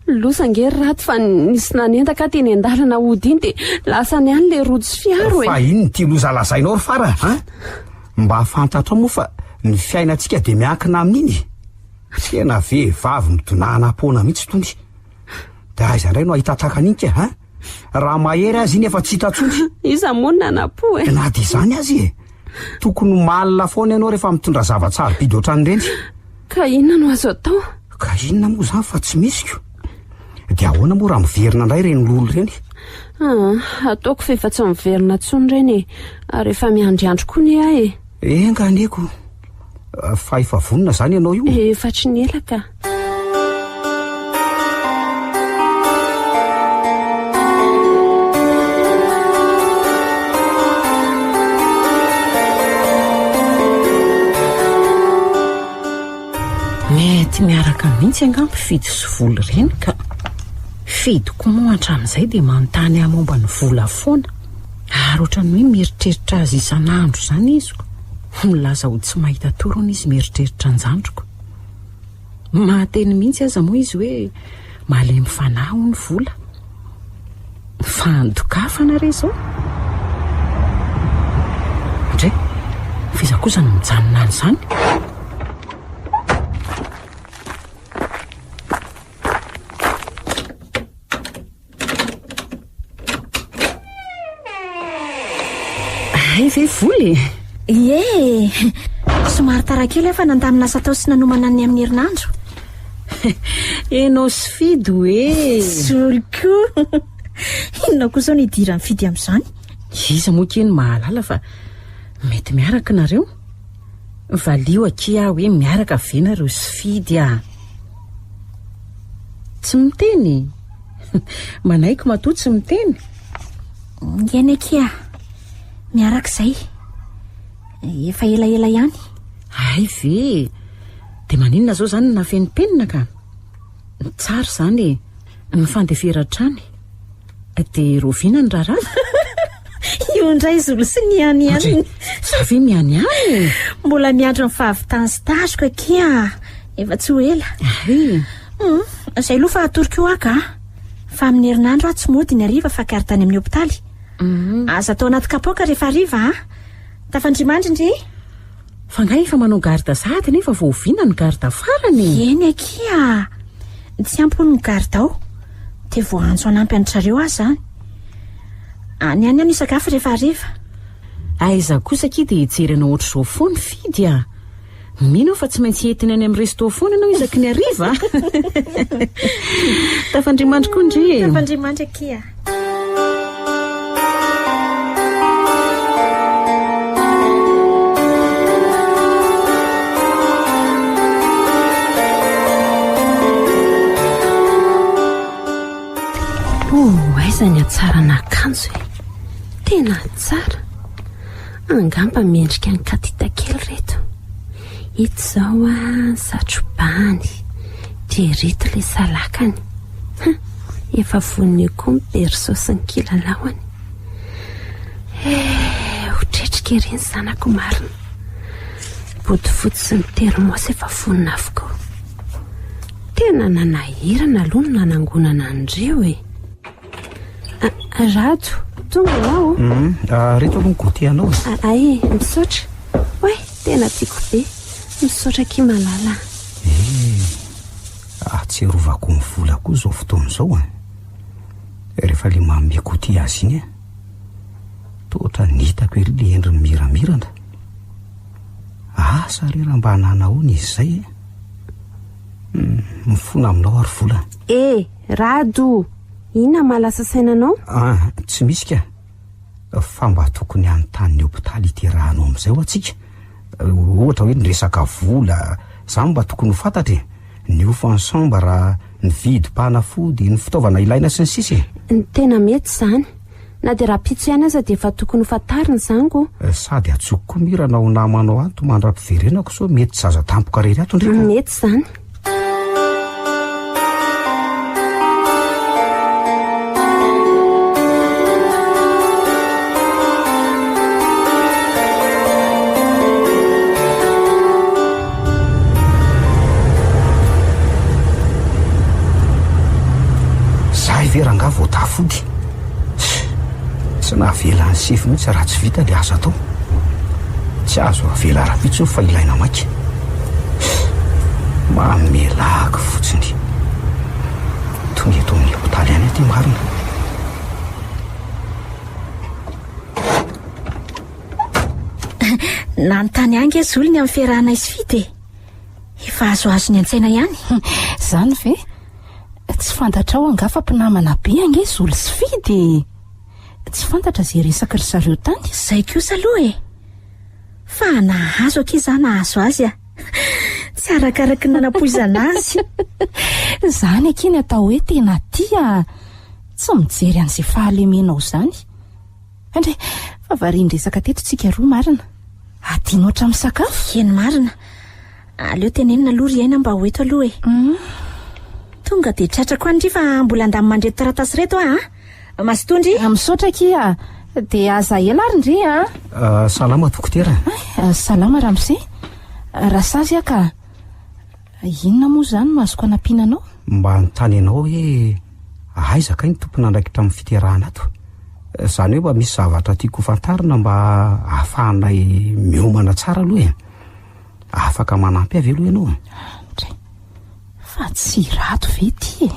Speaker 5: Losangery rato fa nisy nanendaka teny an-dalana ody iny dia lasany ihany ilay rojo fiaro e.
Speaker 4: Fa iny ty loza lazainao ry fara, mba fantatra moa fa ny fiainantsika dia miankina amin'iny. Tena vehivavy mitonahana ampona mihitsy tony. Dia aiza indray no ahitatraka an'iny ka, raha mahery azy iny efa tsy hitatsony.
Speaker 5: Iza moa ny nanampo e.
Speaker 4: Na dia izany azy e. Tokony malina foana ianao rehefa mitondra zava-tsara bidy ohatran'ireny.
Speaker 5: Ka inona no azo atao?
Speaker 4: Ka inona moa izany fa tsy misiko. Dia ahoana moa raha miverina indray ireny lolo ireny?
Speaker 5: Ataoko fa efa tsy miverina intsony ireny e. Ary efa miandriandro koa ny ahy e.
Speaker 4: Enganeko. Fa efa vonona izany ianao io?
Speaker 5: Efa tsy ny elaka.
Speaker 1: Mety miaraka mihitsy angamba fidy sy vola ireny ka fidiko moa hatramin'izay dia manontany momba ny vola foana. Ary ohatrany hoe mieritreritra azy isan'andro izany iziko. Milaza ho tsy mahita torona izy mieritreritra anjandroko. Mahateny mihitsy aza moa izy hoe malemy fanahy ho ny vola. Fa andokafana re izao. Ndray, fiza kosa no mijanona an'izany. Ay ve voly?
Speaker 3: Ie, somary tarakely fa nandamina asa tao sy nanomana ny amin'ny herinandro.
Speaker 1: Enao sy fidy hoe.
Speaker 3: Soloko. Inona kosa ny idira mifidy amin'izany?
Speaker 1: Iza moa keny mahalala fa mety miaraka nareo. Valio aky hoe miaraka venareo sy fidy Tsy miteny. Manaiky matoa tsy miteny.
Speaker 3: Eny aky miaraka izay. Efa elaela ihany.
Speaker 1: Ay ve. Dia maninona zao izany na fenipenina ka. Tsara izany e. Ny fandeferan-trany. Dia roviana ny raharaha.
Speaker 3: Io indray zolo sy niany ihany.
Speaker 1: Sa ve mianiany?
Speaker 3: Mbola miandro ny fahavitany sy tazoko aky efa tsy ho ela.
Speaker 1: Ay.
Speaker 3: Izay aloha fa atoroko io aka. Fa amin'ny herinandro tsy mody ny hariva fa kary tany amin'ny hopitaly. Aza atao anaty kapoaka rehefa hariva tafandrimandry ndre.
Speaker 1: Fa nga efa manao garda sady nefa voaviana ny garda farany.
Speaker 3: Eny aky tsy ampony ny garda ao. Dia voaantso anampy an'trareo azy zany. Any any sakafo rehefa hariva.
Speaker 1: Aiza kosa aky dia hijery anao ohatr'izao foana fidy mino fa tsy maintsy entiny any amin'ny resto foana ianao isaky ny ariva tafandrimandry koa ndre
Speaker 3: tafandrimandry akia
Speaker 5: aizany atsara nakanjo e tena tsara angamba mendrika ny katitakely reto ito zao a satrobany de reto le salakany efa voniny koa miberso sy ny kilalaoany hotretrika ireny zanako marina bodofotsy sy ny termosy efa vonina avokoa tena nanahirana aloha no nanangonana andreo e rado tonga anao
Speaker 4: reto aloha ny gote anao
Speaker 5: ay misaotra oe tena tiako be misaotra ki malala
Speaker 4: tsy rovako ny vola koa zao fotoana zao rehefa le manome gote azy iny tohatra nitako ery le endriny miramirana asa rera mba hananaony izy zay mifona aminao ary vola
Speaker 5: rado ina malasa sainanao
Speaker 4: tsy misy ka fa mba tokony anytany hopitaly iterahanao amin'izay ho atsika ohatra hoe nyresaka vola zany mba tokony ho fantatra ny ofansamba raha ny vidim-panafody ny fitaovana ilaina sy ny sisy
Speaker 5: ny tena mety zany na dia raha pitso ihany aza dia efa tokony ho fantarina zango
Speaker 4: sady atsoko koa mirana ho namanao anto mandra-piverenako so mety zaza tampoka rery ato ndreka
Speaker 5: mety zany
Speaker 4: veranga voatafody tsy nahavela ny sefy mihitsy raha tsy vita le asa atao tsy azo avela rapitso fa ilaina maika mamelako fotsiny tonga eto amin'ny hopitaly any aty marina
Speaker 3: nanontany angy azy olony amin'ny fiarahana izy fity efa azoazo ny an-tsaina ihany
Speaker 7: zany ve tsy fantatra ao angafa mpinamana be ange zolo sy fidy tsy fantatra zay resaka ry zareo tany
Speaker 3: zay kosa aloha fa nahazo aky za nahazo azy tsy arakaraky nanapoizana azy
Speaker 7: zany akiny atao hoe tena tia tsy mijery an'izay fahalemenao zany andre fa variany resaka tetontsika roa marina adinao hatramin'ny sakafo
Speaker 3: eny marina aleo tenenina aloha ry aina mba ho eto aloha tonga de tratrako andry fa mbola andamy mandreto taratasy reto masitondry
Speaker 7: misaotra kia de aza ela ary ndry
Speaker 4: salama dokotera
Speaker 7: salama ramose rasazy aka inona moa zany no azoko anampinanao
Speaker 4: mba nitany anao hoe aizaka ny tompona andraikitra amin'ny fiterahana ato zany hoe mba misy zavatra tiako fantarina mba ahafahanay miomana tsara aloha afaka manampy avy aloha ianao
Speaker 7: fa tsy rato ve ty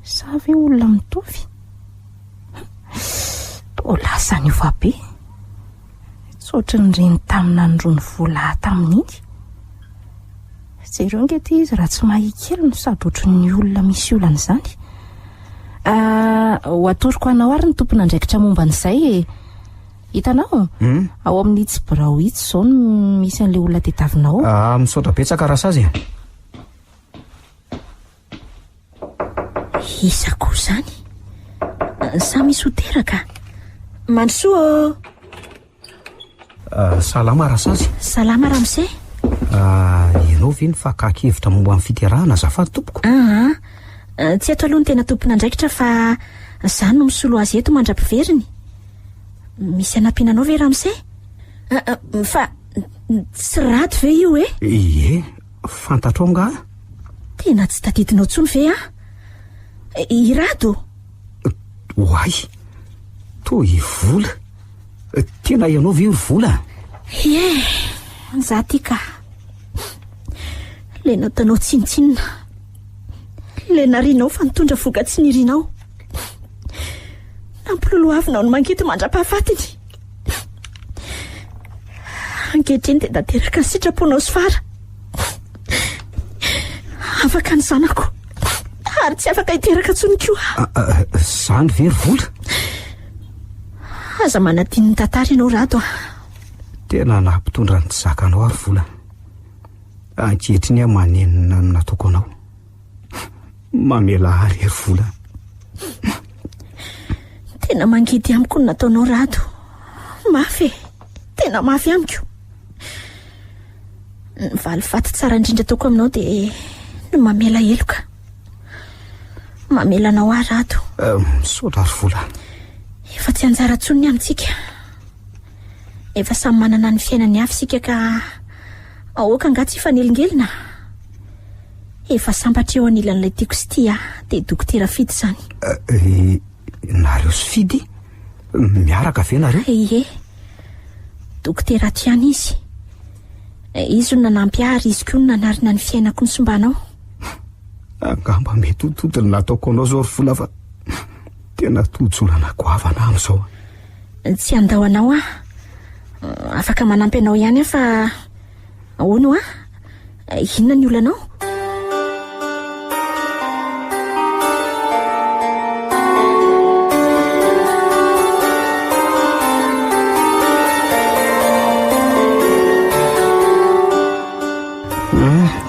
Speaker 7: sa ve olona mitovy to lasany io fa be tsotra nyreny tamina nyrony vola tamin'iny jereo ngety izy raha tsy mahikely no sady ohatry ny olona misy olana zany ho atoriko anao ary ny tompona andraikitra momba n'izay hitanao ao amin'ny tsy birao itsy zao no misy an'le olona tetavinao
Speaker 4: misaotra betsaka raha sazy
Speaker 3: isa koa zany sa misy hoteraka mandrosoa
Speaker 4: salama raha sazy
Speaker 3: salama ramose
Speaker 4: ianao ve ny fakakevitra momba amin'ny fiterahana zafady tompoko
Speaker 3: tsy ato aloha ny tena tompona andraikitra fa zany no misolo azy eto mandra-piveriny misy anampinanao ve ramose fa tsy rato ve io
Speaker 4: fantatrao nga
Speaker 3: tena tsy tadidinao tsony ve irado
Speaker 4: hoay to vola tena ianao ve ry vola
Speaker 3: za ty ka le natanao tsinitsinina le narinao fa nitondra voka tsy nirinao nampiloloavinao ny mangety mandra-pahafatiny ankehitriny dia dateraka ny sitraponao sy fara. Afaka ny zanako ary tsy afaka hiteraka ntsony koa.
Speaker 4: Zany very vola?
Speaker 3: Aza manadiny ny tantara ianao Rado.
Speaker 4: Tena nampitondra ny tsy zakanao ary vola. Ankehitriny aho manenina ny nataoko anao. Mamela ary ery vola.
Speaker 3: Tena mangidy amiko ny nataonao Rado. Mafy, tena mafy amiko. Ny valifaty tsara indrindra ataoko aminao dia ny mamela heloka. Mamela anao ary Rado.
Speaker 4: Misaotra ary vola.
Speaker 3: Efa tsy anjara ntsony amintsika. Efa samy manana ny fiainany avy sika ka ahoaka nga tsy fanelingelina. Efa sambatra eo anilan'ilay tiako sy tia dia dokotera Fidy izany.
Speaker 4: Nareo sy Fidy? Miaraka ve nareo?
Speaker 3: Ie, dokotera Tiana izy. Izy no nanampy ary izy koa no nanarina ny fiainako ny sombanao.
Speaker 4: Angamba mety hototony nataoko anao zao ry vola fa tena totsolana goavana amin'izao.
Speaker 3: Tsy andao anao afaka manampy anao ihany fa ahoana inona ny olanao?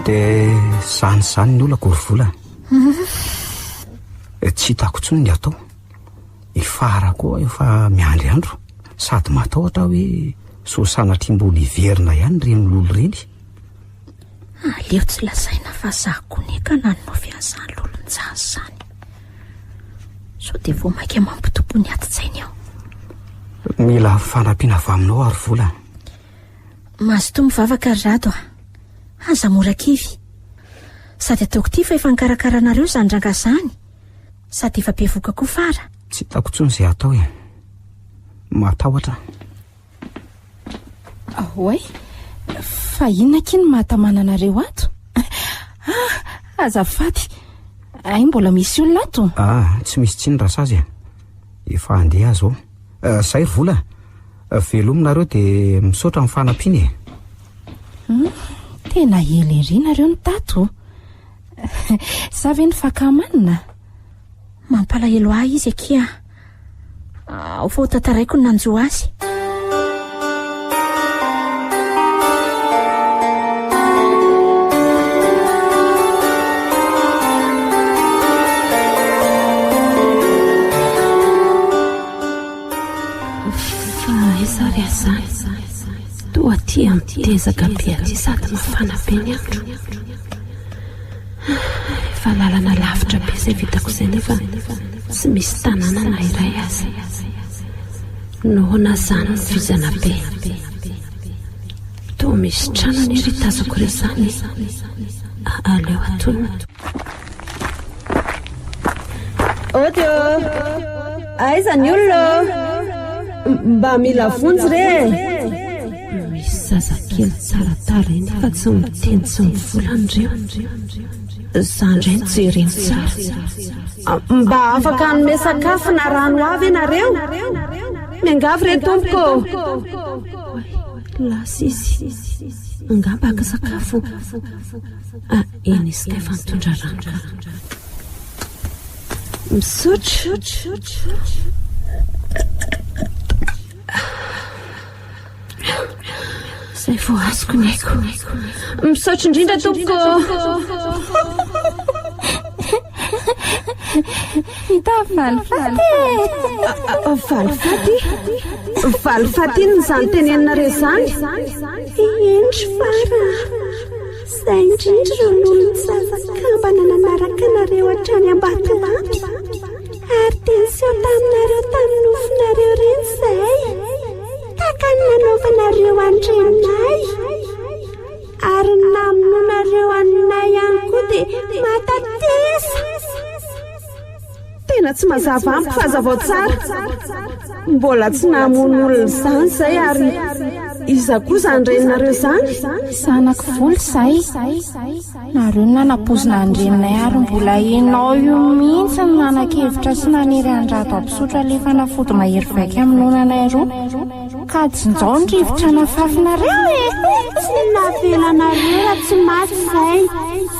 Speaker 4: Dia zany ny olako ry vola. Tsy hitako ntsony ny atao. Ifara koa efa miandry andro. Sady matahotra hoe so sanatry mbola iverina ihany reny lolo reny.
Speaker 3: Aleo tsy lazaina fa zako ny ka nanao fiazany lolon-jazy zany. So dia vao maika mampitompo ny ati-tsainy aho.
Speaker 4: Mila fanampiana avy aminao ary vola.
Speaker 3: Mazotoa mivavaka ry Rado aza mora kivy. Sady ataoko ity fa efa nikarakaranareo zany ranga zany. Sady efa bevoka koa fara.
Speaker 4: Tsy hitako ntsony izay atao matahotra.
Speaker 7: Ahoy, fa inona kiny mahatamana anareo ato? Azafady, ay mbola misy olona ato?
Speaker 4: Tsy misy tsiny raha sazy. Efa andeha zao. Zay ry vola. Velominareo dia misaotra amin'ny fanampiany.
Speaker 7: Tena ela nareo ny tato. Sa ve ny fakamanina?
Speaker 3: Mampalahelo ahy izy akia. Ao fa ho tantaraiko ny nanjo azy.
Speaker 5: Toa tia mitezaka be aty sady mafana be ny andro. Fa lalana lavitra be izay vitako izay nefa tsy misy tanàna na iray azy. Nohona zany ny vizana be. Toa misy trano ny ry tazako re zany. Aleo atony. Odio, aiza ny olona? Mba mila vonjy re. Misy zazakely tsara tariny fa tsy miteny tsy mivolan'ireo. Zany indray ny jereny tsara. Mba afaka hanome sakafo na rano avy ianareo? Miangavy re tompoko. Lasa izy. Angamba aka sakafo. Eny izy ka efa mitondra rano ka. Misaotra. Zay vao azoko ny haiko. Misaotra indrindra tompoko.
Speaker 7: Hita valifaty.
Speaker 5: Valifaty? Valifaty iny zany tenenareo zany? Endry fara. Zay indrindra ireo lolon-tsazakambana nanaraka nareo hatrany Ambatolampy. Ary tensiao taminareo tamin'ny nofinareo reny izay. Takany nanaovanareo andrenay. Ary namononareo anay ihany koa dia matatesa. Tena tsy mazava amiko fa zava tsara. Mbola tsy namono olona izany izay ary iza koa izany reninareo izany?
Speaker 7: Zanako voly izay. Nareo nanapozina andrenay ary mbola enao io mihitsy ny nanan-kevitra sy naniry andrato ampisotra alefa nafody mahery vaika amin'ny nonanay roa. ka jinjao ny rivotra nafafinareo
Speaker 5: tsy navelanareo raha tsy maty izay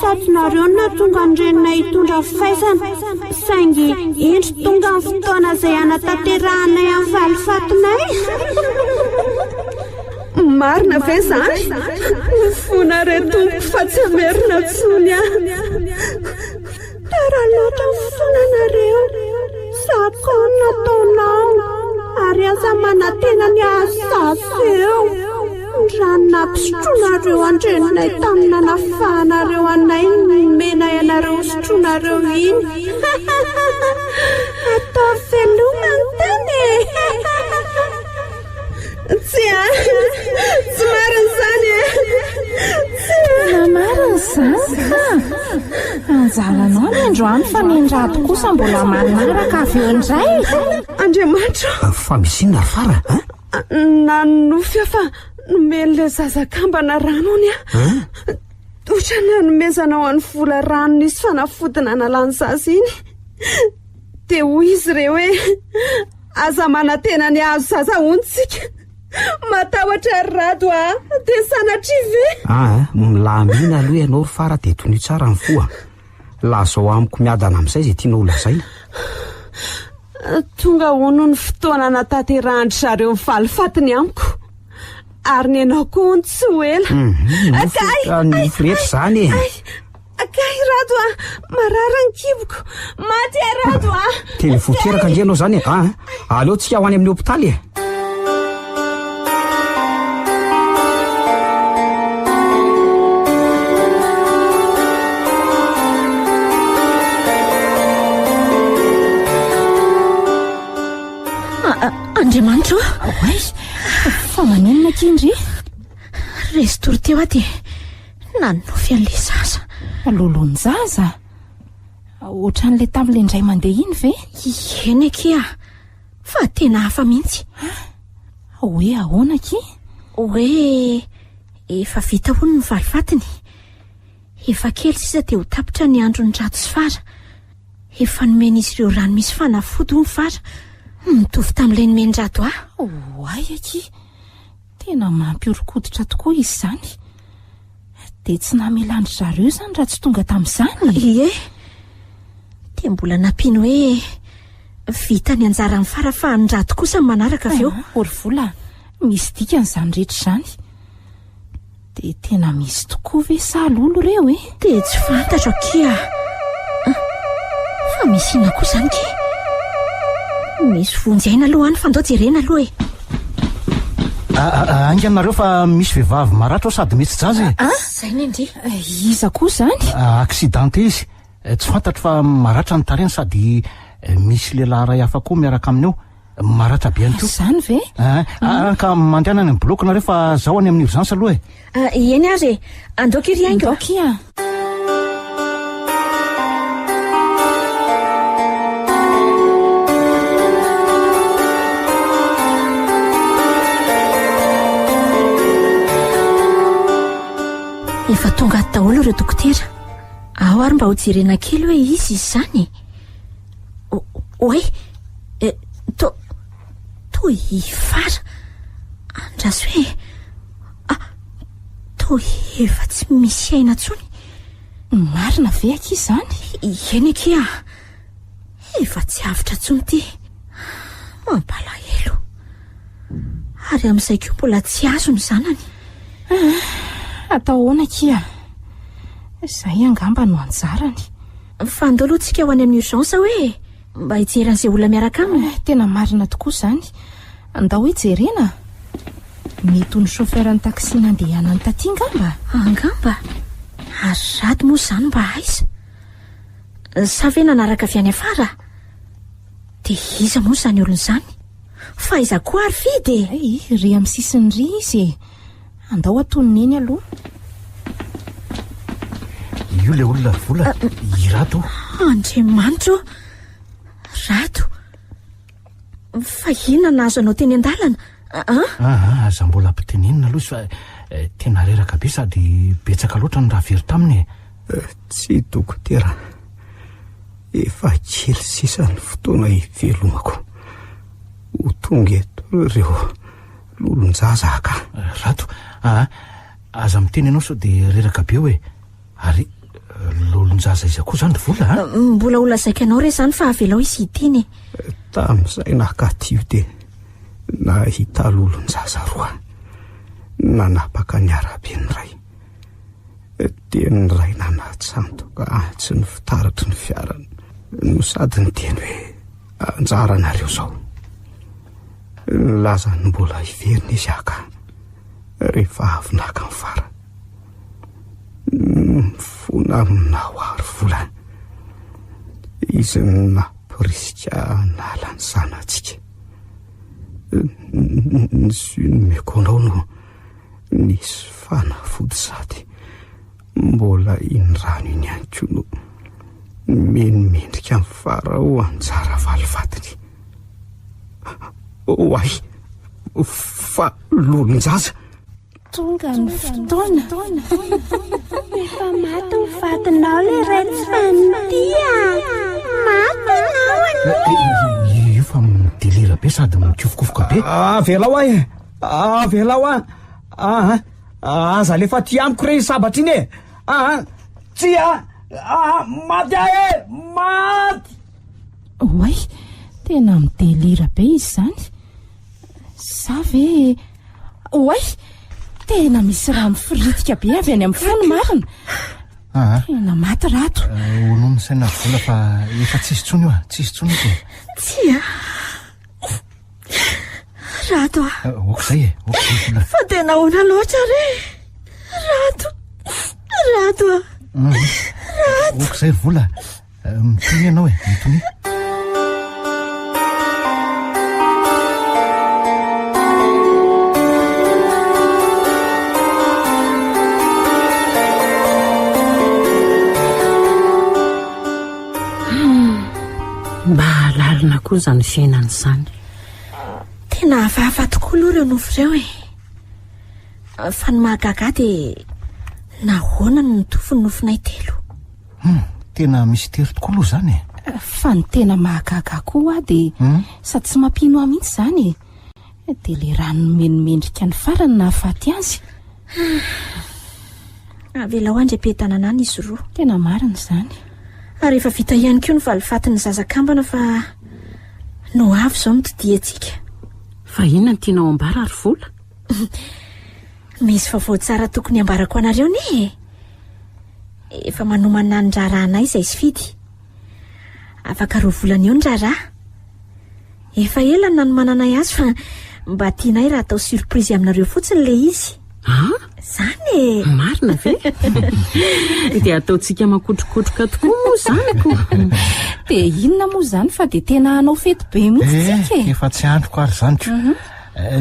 Speaker 5: sady nareo natonga nyrenina hitondra faisana saingy indro tonga ny fotoana izay anatanterahanay amin'ny valifatinay. Marina ve zany? Fona re tompo fa tsy amerina tsony aho. Tara loatra ny fonanareo. Sakao nataonao ary aza manantena ny ahasaso eo. Raha nampisotroanareo andreninay tamin'ny nanafahanareo anay nomena ianareo sotroanareo iny. Atao velomany tany e. Tsy marina zany e.
Speaker 7: marina zany ka anjaranao ny androany fa ny andrato kosa mbola manaraka avy eo indray.
Speaker 5: Andriamanitra,
Speaker 4: fa misina fara
Speaker 5: nanofy fa nomely zazakambana rano ony a. Ohatra nanomezana ho an'ny vola rano nisy fanafodina nalany zaza iny. Dia hoy izy ireo hoe aza manantena ny azo zaza ontsika. Matahotra rado dia sanatry ve?
Speaker 4: Milamina aloha ianao ry fara dia tonio tsara ny foa. Lazao amiko miadana amin'izay izay tianao lazay.
Speaker 5: Tonga hono ny fotoana natanterahany zareo ny valifatiny amiko. Ary ny ianao koa ny tsy ho ela.
Speaker 4: Ny firehetra zany e.
Speaker 5: Akay rado marara ny kiboko. Maty rado
Speaker 4: teny voateraka indray ianao zany e. Aleo tsika ho any amin'ny hopitaly e.
Speaker 3: Andriamanitra
Speaker 7: oay fa manenina kindry
Speaker 3: resy tory teo aty nanofy an'le zaza
Speaker 7: lolony zaza ohatran'le tamin'le indray mandeha iny ve?
Speaker 3: Eny kia fa tena hafa mihitsy.
Speaker 7: Hoe ahoana ki?
Speaker 3: Hoe efa vita hono ny valifatiny. Efa kely sisa dia ho tapitra ny andro ny rato sy fara. Efa nomena izy ireo rano misy fanafody ho ny fara. Mitovy tamin'ilay nomeny rato
Speaker 7: Oay aky tena mampiorokoditra tokoa izy zany. Dia tsy namelandry zareo zany raha tsy tonga tamin'izany.
Speaker 3: Ie dia mbola nampino hoe vita ny anjara ny fara fa ny rato kosa ny manaraka avy eo.
Speaker 7: Ory vola misy dikan'izany rehetra izany. Dia tena misy tokoa ve salolo reo e?
Speaker 3: Dia tsy fantatra kia. Fa misy ina koa zany ke. Misy vonjaina aloha any fandao jerena aloha e.
Speaker 2: Anganareo fa misy vehivavy maratra sady mety jaza e.
Speaker 3: Zay ny ndry.
Speaker 7: Iza koa zany?
Speaker 2: Aksidante izy. Tsy fantatra fa maratra ny tareny sady misy lehilahy ray hafa koa miaraka aminy eo. Maratra be any to.
Speaker 7: Zany ve?
Speaker 2: Ka mandehanany amin'ny blokona rehefa zao any amin'ny urgence aloha e.
Speaker 3: Eny azy andoky ry aingo.
Speaker 7: Andoky a.
Speaker 3: Efa tonga daholo ireo dokotera. Ao ary mba ho jerena kely hoe izy zany. Oe toy fara andraso hoe toy efa tsy misy aina tsony.
Speaker 7: Marina ve aky zany?
Speaker 3: Eny kia efa tsy avitra tsony ty. Mampalahelo. Ary amin'izay koa mbola tsy azo ny zanany.
Speaker 7: Atao ahoana kia? Zay angamba no anjarany.
Speaker 3: Fandao aloha tsika ho any amin'ny urgence hoe mba hijeran'izay olona miaraka aminy.
Speaker 7: Tena marina tokoa zany. Andao hijerena. Mety ny chauffeur ny taxi nandehanany taty angamba.
Speaker 3: Angamba? Ary rady moa zany mba aiza. Sa ve nanaraka avy any afara? Dia iza moa zany olona zany? Fa iza koa ary fidy e.
Speaker 7: Ry amin'ny sisiny ry izy e. Andao atoniny eny aloha.
Speaker 2: Io le olona vola i rato.
Speaker 3: Andriamanitra rato. Fa ina nazo anao teny an-dalana?
Speaker 2: Aza mbola ampitenenina aloha fa tena reraka be sady betsaka loatra ny raha very taminy e.
Speaker 4: Tsy dokotera, efa kely sisa ny fotoana hivelomako. Ho tonga eto ireo lolonjaza ka
Speaker 2: rato aza miteny ianao sao dia reraka be hoe ary lolonjaza izy koa zany ry vola
Speaker 3: mbola ho lazaika anao re zany fa avelao izy itiny
Speaker 4: tamin'izay nakatio de nahita lolonjaza roa nanapaka ny arabe ny ray dia ny ray nanatsantoka tsy ny fitaratry ny fiarany no sady ny teny hoe anjaranareo zao laza ny mbola hiverina izy aka rehefa avy naka ny fara fona aminao ary vola izy nampirisika nala ny zanatsika ny syny mekonao no nisy fanafody sady mbola iny rano iny ihany koa no menimendrika amin'ny fara ho anjara valivatiny oay fa lolonjaza
Speaker 7: tonga ny fotoana
Speaker 5: efa maty ny vatinao le retsy fanotia maty
Speaker 2: io fa midelira be sady mikofokofoka be
Speaker 6: velao velao aza lefa ty amiko re sabatra iny tsia maty maty
Speaker 7: oay tena midelira be izy zany sa ve oay tena misy raha mifiritika be avy any amin'ny fony marina tena maty rato
Speaker 2: ono misaina vola fa efa tsisy tsony io tsisy tsony io
Speaker 3: tsia rato
Speaker 2: okzay vola
Speaker 3: fa tena ona loatra re rato
Speaker 2: okzay ry vola mitony ianao mitony
Speaker 1: mba lalina koa zany fiainany zany
Speaker 3: tena hafahafa tokoa aloha ireo nofo ireo fa ny mahagaga dia nahoana ny nitofo ny nofonay telo
Speaker 2: tena misy tery tokoa aloha zany
Speaker 7: fa ny tena mahagaga koa dia sady tsy mampino ahy mihitsy zany dia le rano menimendrika ny farany nahafaty azy
Speaker 3: avelao andrem-petanana any izy roa
Speaker 7: tena marina zany
Speaker 3: ary efa vita ihany koa ny valifatiny zazakambana fa no avy zao mitodiantsika
Speaker 1: fa inona ny tianao ambara ary vola
Speaker 3: misy vaovao tsara tokony ambarako anareo ne efa manomana ny rarahanay izay sy fidy afaka roa volana eo ny raraha efa ela ny nanomananay azy fa mba tianay raha atao surprise aminareo fotsiny le izy zany
Speaker 1: marina ve dia ataontsika makotrokotroka tokoa moa zany ko
Speaker 7: dia inona moa zany fa dia tena hanao fety be mihitsy
Speaker 2: efa tsy androko ary zany ko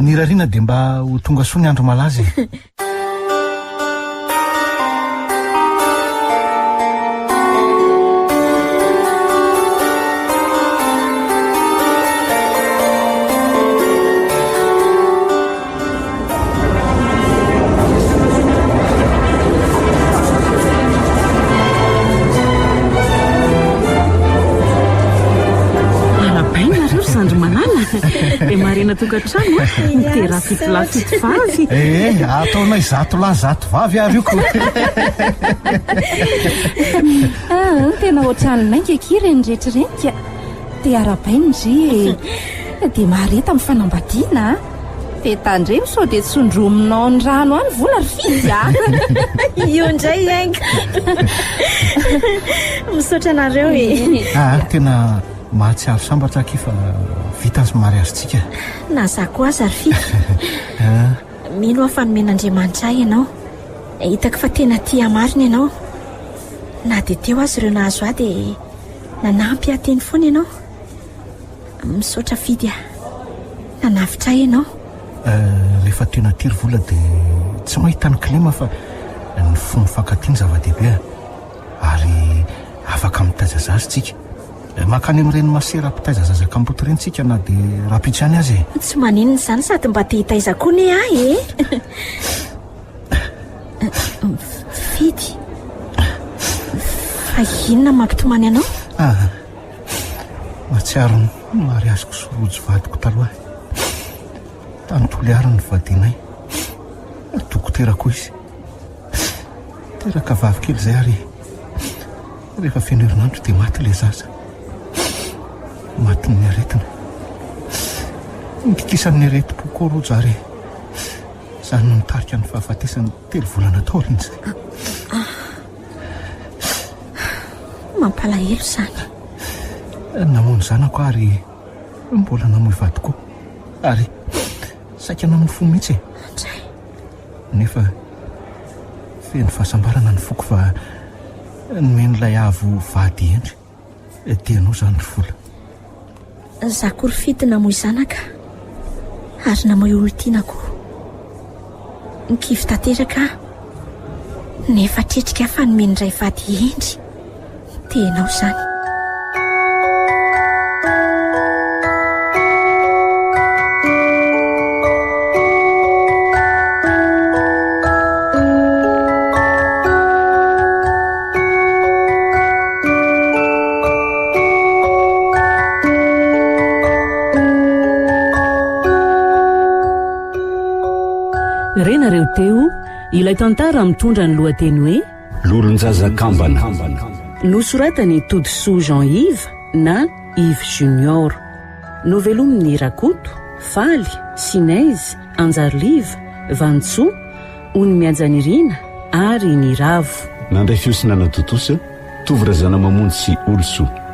Speaker 2: ny rariana dia mba ho tonga soa ny andro malaza
Speaker 1: dia marina tokantrano mitera fitolafito vavy
Speaker 2: ataonay zato lahy zato vavy ary io ko
Speaker 7: tena ohatraninainga aky reny rehetrarenika dia arabainy ry dia mareta amin'ny fanambadiana dia tandremo sao dia tsondrominao ny rano any vola ry fidy
Speaker 3: io indray ainga misaotra anareo
Speaker 2: tena mahatsiaro sambatra aky fa vita azy mariazintsika
Speaker 3: na za koa azy ary fidy mino aho fanomen'Andriamanitra ahy ianao hitako fa tena tia marina ianao na dia teo azy ireo nahazo ahy dia nanampy ahy teny foana ianao misaotra fidy nanavitra ahy ianao
Speaker 2: rehefa tena tery vola dia tsy mahita ny kilema fa ny fomba fankatiany zava-dehibe ary afaka mitaizazazy tsika makany amin'ireny masera mpitaiza zazak'amboto ireny tsika na dia raha-pitrany azy
Speaker 3: tsy maninona izany sady mba te hitaiza koa ne ahy fidy fa inona mampitomany anao
Speaker 2: mahatsiaro mariaziko sorojo vadiko taloha tany toliarany vadianay dokoterako izy teraka vavikely izay ary rehefa fenerinandro dia maty le zaza maty ny aretina nikikisan'ny areti-poko roja ary izany no nitarika ny fahafatesany 3 volana taolina izay
Speaker 3: mampalahelo izany
Speaker 2: namono zanako ary mbola namoy vady koa ary saika namoy fo mihitsy
Speaker 3: Andray
Speaker 2: nefa feno fahasambarana ny foko fa nomen'ilay avo vady endry tianao izany ry vola
Speaker 3: za kory fity namoy zanaka ary namoy olo-tianako nikivy tanteraka nefa tretrika fa nomen'indray vady endry tianao izany
Speaker 1: renareo teo ilay tantara mitondra ny lohateny hoe
Speaker 4: lolonjazakambana
Speaker 1: nosoratany Todisoa Jean-Yves na Yves Junior novelomin'ny Rakoto Faly Sinaizy Anjarliva Vantsoa Onymiajanirina ary ny Ravo
Speaker 4: nandray fiosinana totosa tovy razana mamonjy sy olosoa